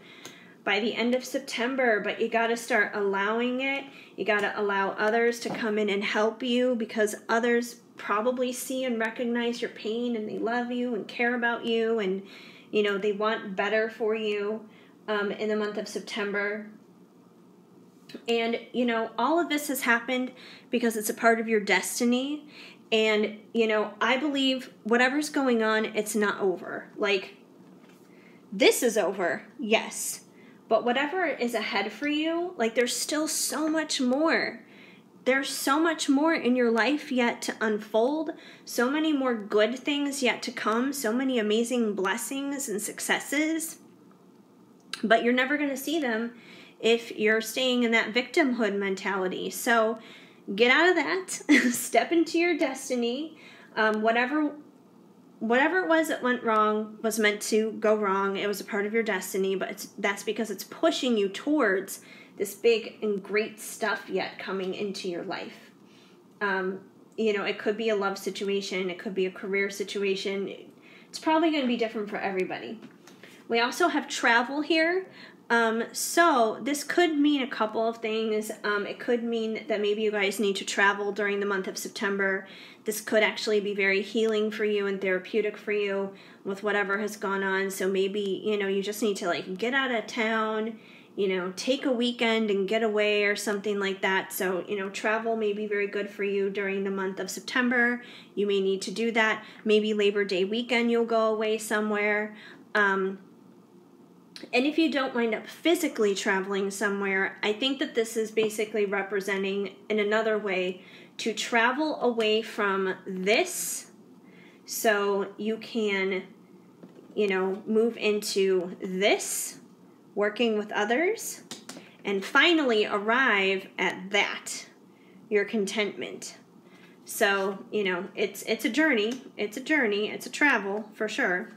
by the end of September, but you got to start allowing it. You got to allow others to come in and help you, because others probably see and recognize your pain, and they love you and care about you, and, you know, they want better for you in the month of September. And, you know, all of this has happened because it's a part of your destiny. And, you know, I believe whatever's going on, it's not over. Like, this is over, yes. But whatever is ahead for you, like, there's still so much more. There's so much more in your life yet to unfold. So many more good things yet to come. So many amazing blessings and successes. But you're never going to see them if you're staying in that victimhood mentality. So get out of that. Step into your destiny. Whatever whatever it was that went wrong was meant to go wrong. It was a part of your destiny, but that's because it's pushing you towards this big and great stuff yet coming into your life. You know, it could be a love situation. It could be a career situation. It's probably going to be different for everybody. We also have travel here. So this could mean a couple of things. It could mean that maybe you guys need to travel during the month of September. This could actually be very healing for you and therapeutic for you with whatever has gone on. So maybe, you know, you just need to like get out of town, you know, take a weekend and get away or something like that. So, you know, travel may be very good for you during the month of September. You may need to do that. Maybe Labor Day weekend you'll go away somewhere. And if you don't wind up physically traveling somewhere, I think that this is basically representing, in another way, to travel away from this so you can, you know, move into this, working with others, and finally arrive at that, your contentment. So, you know, it's a journey. It's a journey. It's a travel, for sure.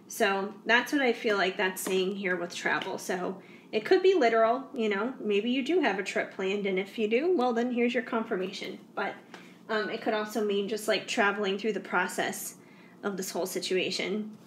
So that's what I feel like that's saying here with travel. So it could be literal, you know, maybe you do have a trip planned, and if you do, well, then here's your confirmation. But it could also mean just like traveling through the process of this whole situation.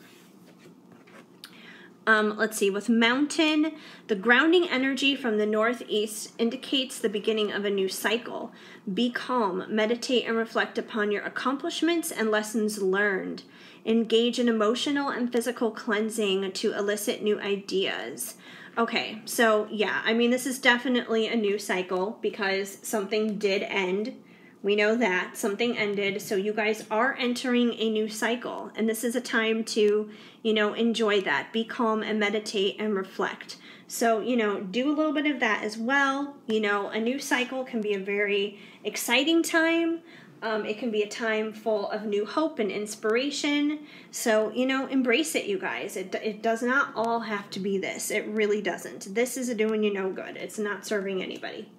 Let's see, with mountain, the grounding energy from the northeast indicates the beginning of a new cycle. Be calm, meditate, and reflect upon your accomplishments and lessons learned. Engage in emotional and physical cleansing to elicit new ideas. Okay, so yeah, I mean, this is definitely a new cycle because something did end. We know that something ended, so you guys are entering a new cycle, and this is a time to, you know, enjoy that. Be calm and meditate and reflect. So, you know, do a little bit of that as well. You know, a new cycle can be a very exciting time. It can be a time full of new hope and inspiration. So, you know, embrace it, you guys. It does not all have to be this. It really doesn't. This is doing you no good. It's not serving anybody.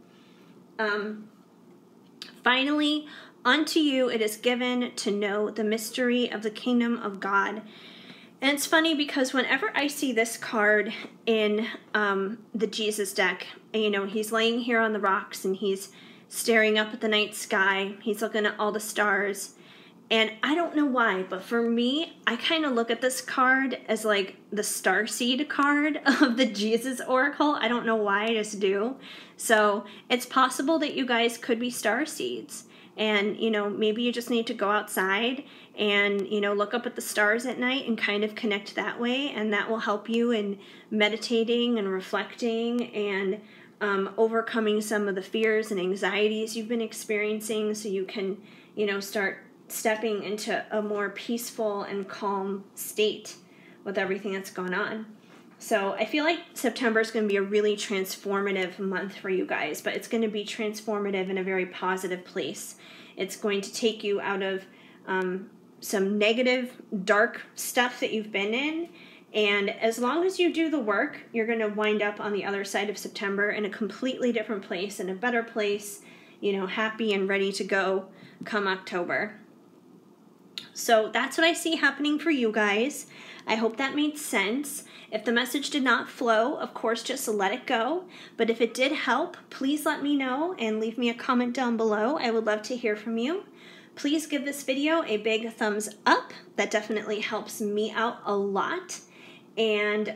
Finally, unto you it is given to know the mystery of the kingdom of God. And it's funny because whenever I see this card in the Jesus deck, you know, he's laying here on the rocks and he's staring up at the night sky. He's looking at all the stars. And I don't know why, but for me, I kind of look at this card as like the starseed card of the Jesus Oracle. I don't know why, I just do. So it's possible that you guys could be starseeds. And, you know, maybe you just need to go outside and, you know, look up at the stars at night and kind of connect that way. And that will help you in meditating and reflecting and overcoming some of the fears and anxieties you've been experiencing, so you can, you know, start stepping into a more peaceful and calm state with everything that's gone on. So I feel like September is going to be a really transformative month for you guys, but it's going to be transformative in a very positive place. It's going to take you out of some negative, dark stuff that you've been in, and as long as you do the work, you're going to wind up on the other side of September in a completely different place, in a better place, you know, happy and ready to go come October. So that's what I see happening for you guys. I hope that made sense. If the message did not flow, of course, just let it go. But if it did help, please let me know and leave me a comment down below. I would love to hear from you. Please give this video a big thumbs up. That definitely helps me out a lot. And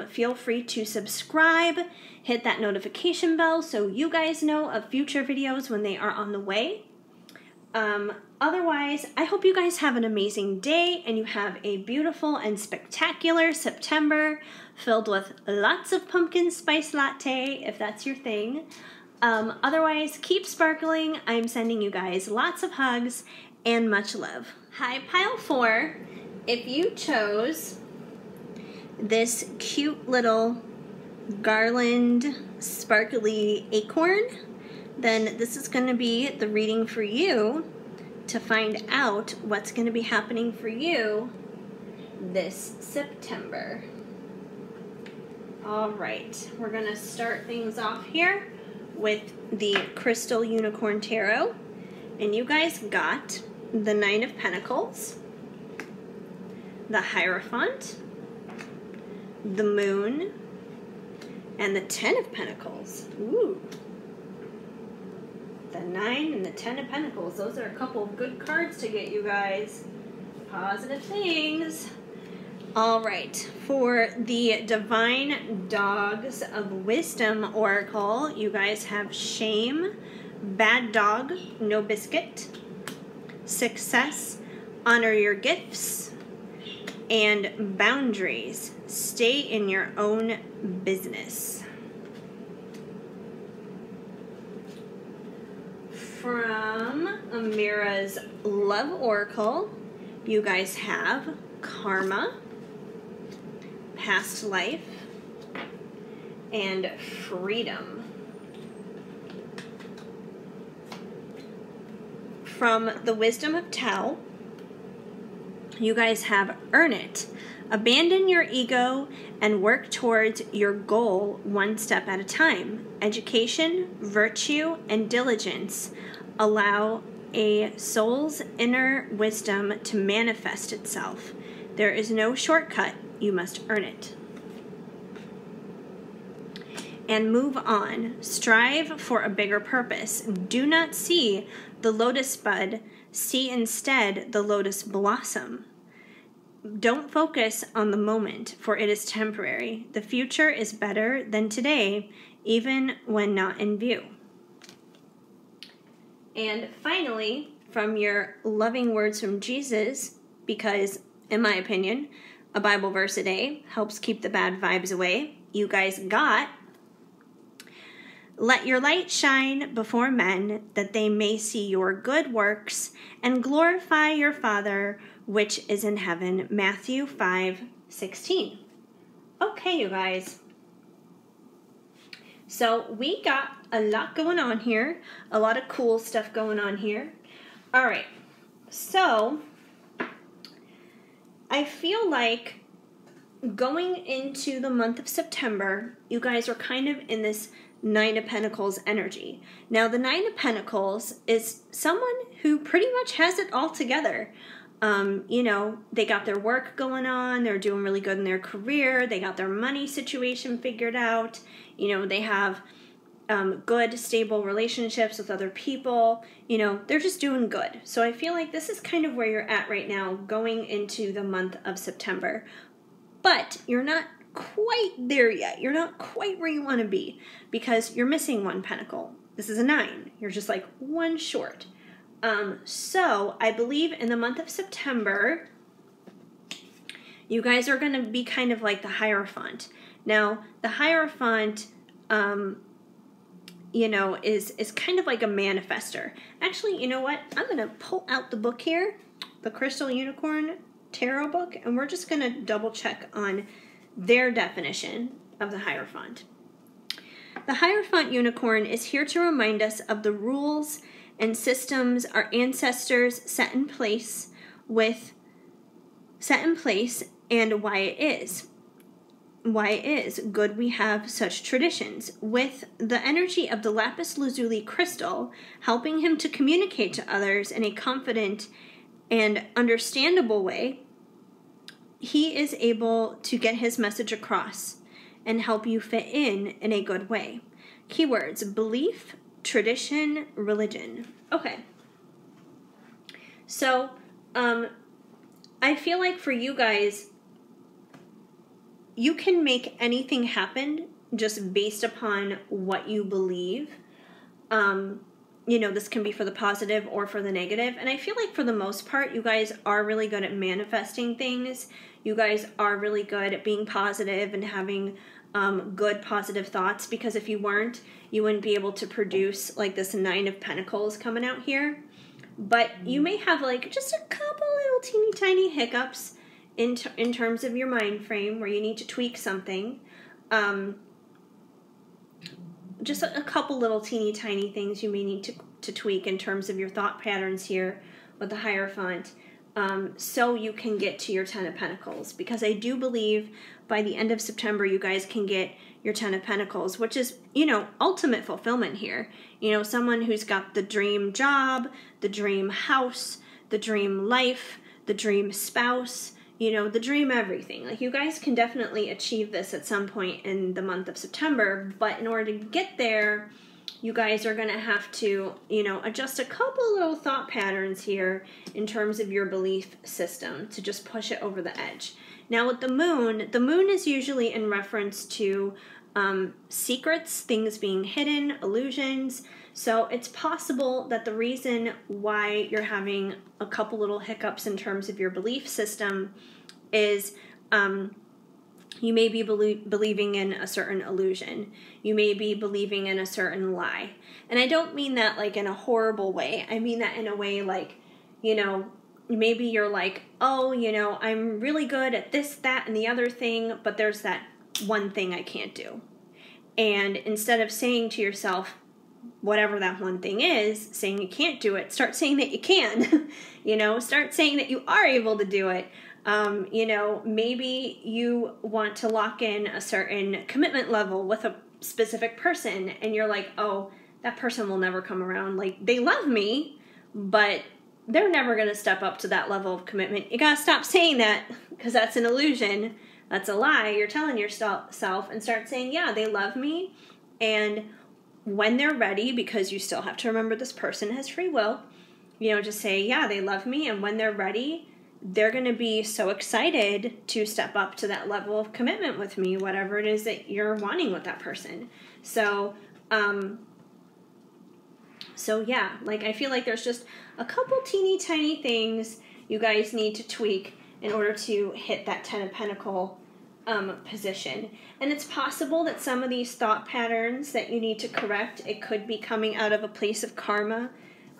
feel free to subscribe, hit that notification bell so you guys know of future videos when they are on the way. Otherwise, I hope you guys have an amazing day and you have a beautiful and spectacular September filled with lots of pumpkin spice latte, if that's your thing. Otherwise, keep sparkling. I'm sending you guys lots of hugs and much love. Hi, Pile 4. If you chose this cute little garland sparkly acorn, then this is going to be the reading for you to find out what's going to be happening for you this September. All right, we're going to start things off here with the Crystal Unicorn Tarot, and you guys got the Nine of Pentacles, the Hierophant, the Moon, and the Ten of Pentacles. Ooh. The 9 and the 10 of Pentacles. Those are a couple of good cards to get, you guys. Positive things. All right. For the Divine Dogs of Wisdom Oracle, you guys have Shame, Bad Dog, No Biscuit, Success, Honor Your Gifts, and Boundaries. Stay in your own business. From Amira's Love Oracle, you guys have Karma, Past Life, and Freedom. From the Wisdom of Tao, you guys have Earn It. Abandon your ego and work towards your goal one step at a time. Education, virtue, and diligence allow a soul's inner wisdom to manifest itself. There is no shortcut. You must earn it. And move on. Strive for a bigger purpose. Do not see the lotus bud. See instead the lotus blossom. Don't focus on the moment, for it is temporary. The future is better than today, even when not in view. And finally, from your loving words from Jesus, because, in my opinion, a Bible verse a day helps keep the bad vibes away, you guys got, let your light shine before men, that they may see your good works and glorify your Father which is in heaven. Matthew 5:16. Okay, you guys. So we got a lot going on here. A lot of cool stuff going on here. All right. So I feel like going into the month of September, you guys are kind of in this Nine of Pentacles energy. Now, the Nine of Pentacles is someone who pretty much has it all together. You know, they got their work going on. They're doing really good in their career. They got their money situation figured out. You know, they have good, stable relationships with other people. You know, they're just doing good. So I feel like this is kind of where you're at right now going into the month of September. But you're not quite there yet. You're not quite where you want to be because you're missing one pentacle. This is a 9. You're just like one short. So I believe in the month of September, you guys are going to be kind of like the Hierophant. Now, the Hierophant, you know, is kind of like a manifester. Actually, you know what? I'm going to pull out the book here, the Crystal Unicorn Tarot book, and we're just going to double check on their definition of the Hierophant. The Hierophant Unicorn is here to remind us of the rules and systems our ancestors set in place and why it is good we have such traditions, with the energy of the lapis lazuli crystal helping him to communicate to others in a confident and understandable way. He is able to get his message across and help you fit in a good way. Keywords: belief, tradition, religion. Okay. So, I feel like for you guys, you can make anything happen just based upon what you believe. You know, this can be for the positive or for the negative. And I feel like for the most part, you guys are really good at manifesting things. You guys are really good at being positive and having good positive thoughts, because if you weren't, you wouldn't be able to produce like this 9 of Pentacles coming out here. But you may have like just a couple little teeny tiny hiccups in terms of your mind frame where you need to tweak something. Just a couple little teeny tiny things you may need to tweak in terms of your thought patterns here with the Hierophant, so you can get to your 10 of Pentacles. Because I do believe by the end of September, you guys can get your 10 of Pentacles, which is, you know, ultimate fulfillment here. You know, someone who's got the dream job, the dream house, the dream life, the dream spouse, you know, the dream everything. Like, you guys can definitely achieve this at some point in the month of September, but in order to get there, you guys are going to have to, you know, adjust a couple little thought patterns here in terms of your belief system to just push it over the edge. Now with the moon is usually in reference to secrets, things being hidden, illusions. So it's possible that the reason why you're having a couple little hiccups in terms of your belief system is you may be believing in a certain illusion. You may be believing in a certain lie. And I don't mean that like in a horrible way. I mean that in a way like, you know, maybe you're like, oh, you know, I'm really good at this, that, and the other thing, but there's that one thing I can't do. And instead of saying to yourself, whatever that one thing is, saying you can't do it, start saying that you can. You know, start saying that you are able to do it. You know, maybe you want to lock in a certain commitment level with a specific person, and you're like, oh, that person will never come around. Like, they love me, but they're never going to step up to that level of commitment. You got to stop saying that, because that's an illusion. That's a lie you're telling yourself, and start saying, yeah, they love me, and when they're ready, because you still have to remember this person has free will, you know, just say, yeah, they love me, and when they're ready, they're going to be so excited to step up to that level of commitment with me, whatever it is that you're wanting with that person. So yeah, like, I feel like there's just a couple teeny tiny things you guys need to tweak in order to hit that Ten of Pentacles position. And it's possible that some of these thought patterns that you need to correct, it could be coming out of a place of karma,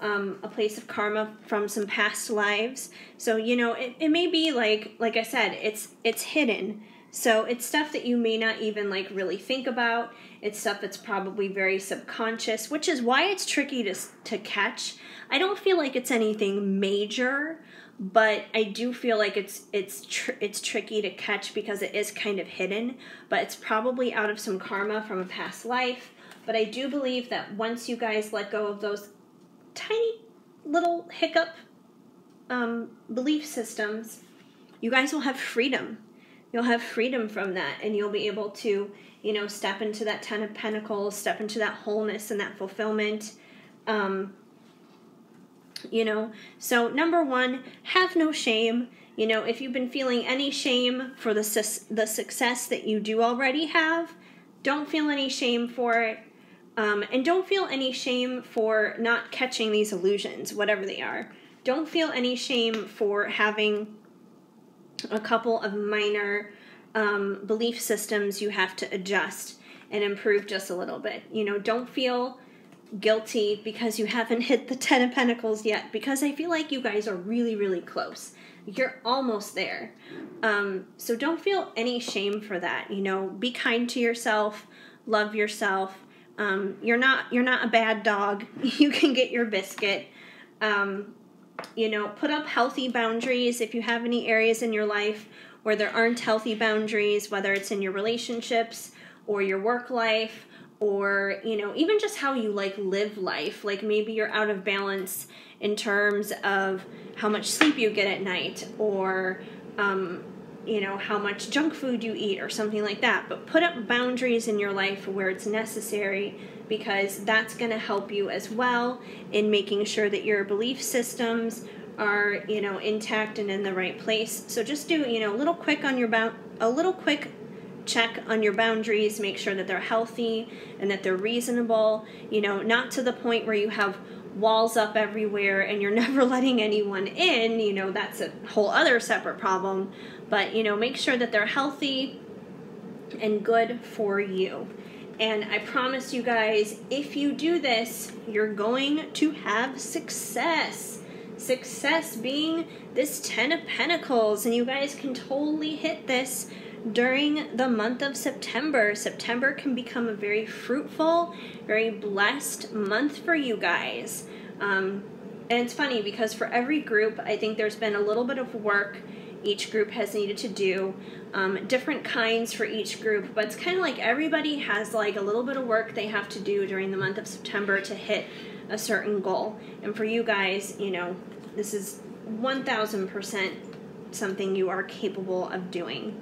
from some past lives. So, you know, it may be like I said, it's hidden. So it's stuff that you may not even like really think about. It's stuff that's probably very subconscious, which is why it's tricky to catch. I don't feel like it's anything major, but I do feel like it's tricky to catch because it is kind of hidden, but it's probably out of some karma from a past life. But I do believe that once you guys let go of those tiny little hiccup belief systems, you guys will have freedom. You'll have freedom from that, and you'll be able to, you know, step into that Ten of Pentacles, step into that wholeness and that fulfillment. You know, so number one, have no shame. You know, if you've been feeling any shame for the success that you do already have, don't feel any shame for it. And don't feel any shame for not catching these illusions, whatever they are. Don't feel any shame for having a couple of minor belief systems you have to adjust and improve just a little bit. You know, don't feel guilty because you haven't hit the Ten of Pentacles yet, because I feel like you guys are really, really close. You're almost there. So don't feel any shame for that. You know, be kind to yourself, love yourself. You're not a bad dog. You can get your biscuit. You know, put up healthy boundaries if you have any areas in your life where there aren't healthy boundaries, whether it's in your relationships or your work life, or, you know, even just how you like live life. Like, maybe you're out of balance in terms of how much sleep you get at night, or you know, how much junk food you eat or something like that. But put up boundaries in your life where it's necessary, because that's going to help you as well in making sure that your belief systems are, you know, intact and in the right place. So just do, you know, a little quick check on your boundaries, make sure that they're healthy and that they're reasonable, you know, not to the point where you have walls up everywhere and you're never letting anyone in. You know, that's a whole other separate problem. But, you know, make sure that they're healthy and good for you. And I promise you guys, if you do this, you're going to have success. Success being this Ten of Pentacles. And you guys can totally hit this during the month of September. September can become a very fruitful, very blessed month for you guys. And it's funny because for every group, I think there's been a little bit of work each group has needed to do, different kinds for each group, but it's kind of like everybody has like a little bit of work they have to do during the month of September to hit a certain goal. And for you guys, you know, this is 1000% something you are capable of doing.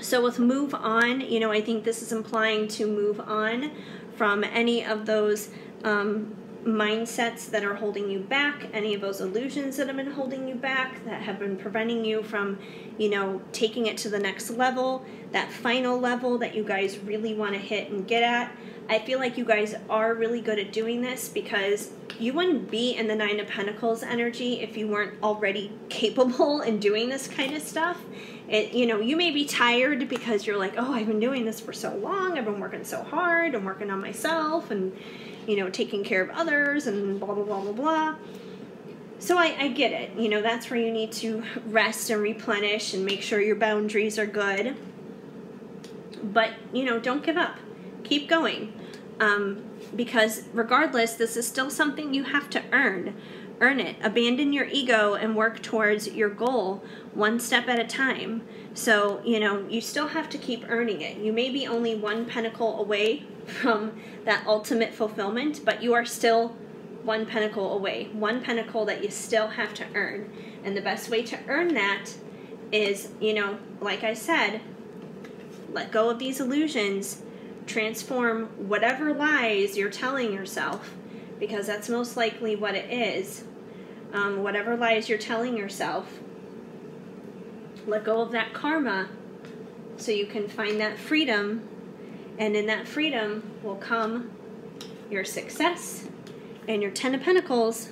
So with move on, you know, I think this is implying to move on from any of those mindsets that are holding you back, any of those illusions that have been holding you back, that have been preventing you from, you know, taking it to the next level, that final level that you guys really want to hit and get at. I feel like you guys are really good at doing this, because you wouldn't be in the Nine of Pentacles energy if you weren't already capable in doing this kind of stuff. You know, you may be tired because you're like, oh, I've been doing this for so long, I've been working so hard, I'm working on myself, and, you know, taking care of others, and blah, blah, blah, blah, blah. So I get it. You know, that's where you need to rest and replenish and make sure your boundaries are good. But, you know, don't give up. Keep going. Because regardless, this is still something you have to earn. Earn it. Abandon your ego and work towards your goal one step at a time. So, you know, you still have to keep earning it. You may be only one pentacle away from that ultimate fulfillment, but you are still one pentacle away. One pentacle that you still have to earn. And the best way to earn that is, you know, like I said, let go of these illusions. Transform whatever lies you're telling yourself, because that's most likely what it is. Whatever lies you're telling yourself, let go of that karma so you can find that freedom, and in that freedom will come your success and your 10 of Pentacles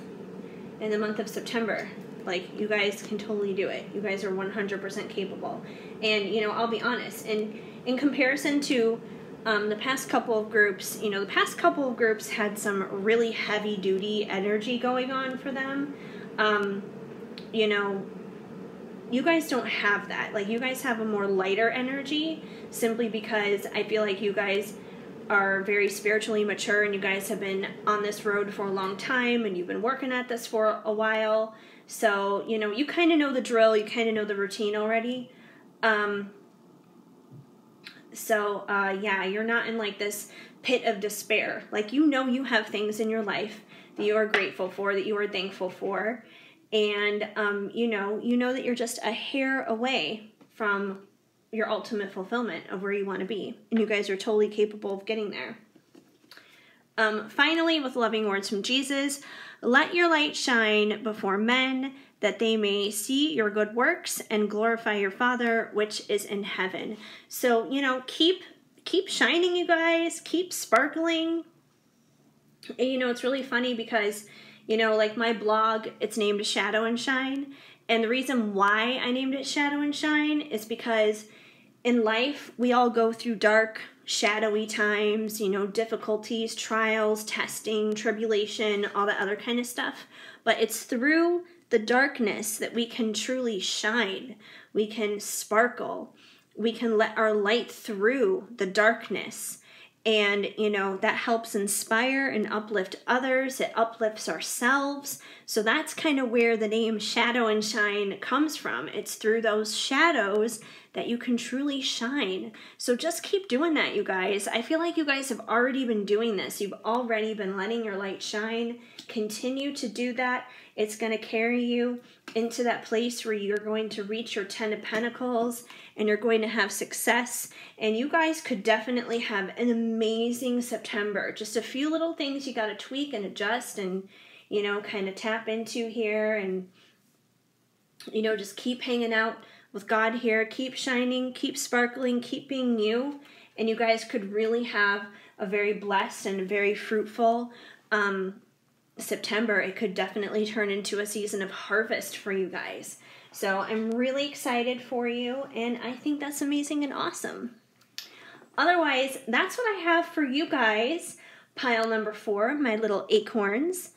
in the month of September. Like, you guys can totally do it. You guys are 100% capable. And, you know, I'll be honest, in comparison to the past couple of groups, you know, the past couple of groups had some really heavy-duty energy going on for them. You know, you guys don't have that. Like, you guys have a more lighter energy, simply because I feel like you guys are very spiritually mature, and you guys have been on this road for a long time, and you've been working at this for a while. So, you know, you kind of know the drill, you kind of know the routine already. Yeah, you're not in like this pit of despair. Like, you know, you have things in your life that you are grateful for, that you are thankful for. And, you know that you're just a hair away from your ultimate fulfillment of where you want to be. And you guys are totally capable of getting there. Finally, with loving words from Jesus, let your light shine before men, that they may see your good works and glorify your Father which is in heaven. So, you know, keep shining, you guys. Keep sparkling. And, you know, it's really funny because, you know, like my blog, it's named Shadow and Shine. And the reason why I named it Shadow and Shine is because in life, we all go through dark, shadowy times, you know, difficulties, trials, testing, tribulation, all that other kind of stuff. But it's through the darkness that we can truly shine. We can sparkle. We can let our light through the darkness. And, you know, that helps inspire and uplift others. It uplifts ourselves. So that's kind of where the name Shadow and Shine comes from. It's through those shadows that you can truly shine. So just keep doing that, you guys. I feel like you guys have already been doing this. You've already been letting your light shine. Continue to do that. It's going to carry you into that place where you're going to reach your 10 of Pentacles and you're going to have success. And you guys could definitely have an amazing September. Just a few little things you got to tweak and adjust and, you know, kind of tap into here, and, you know, just keep hanging out with God here. Keep shining, keep sparkling, keep being you. And you guys could really have a very blessed and a very fruitful September. It could definitely turn into a season of harvest for you guys. So I'm really excited for you, and I think that's amazing and awesome. Otherwise, that's what I have for you guys. Pile number 4, my little acorns.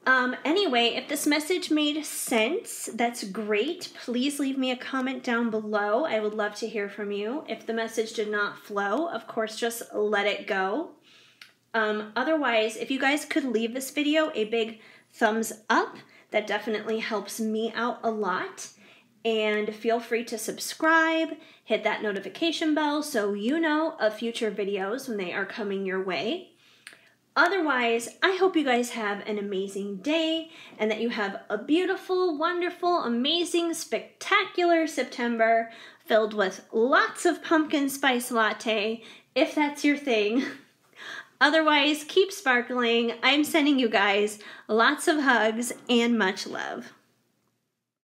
Anyway, if this message made sense, that's great. Please leave me a comment down below. I would love to hear from you. If the message did not flow, of course, just let it go. Otherwise, if you guys could leave this video a big thumbs up, that definitely helps me out a lot. And feel free to subscribe, hit that notification bell so you know of future videos when they are coming your way. Otherwise, I hope you guys have an amazing day and that you have a beautiful, wonderful, amazing, spectacular September filled with lots of pumpkin spice latte, if that's your thing. Otherwise, keep sparkling. I'm sending you guys lots of hugs and much love.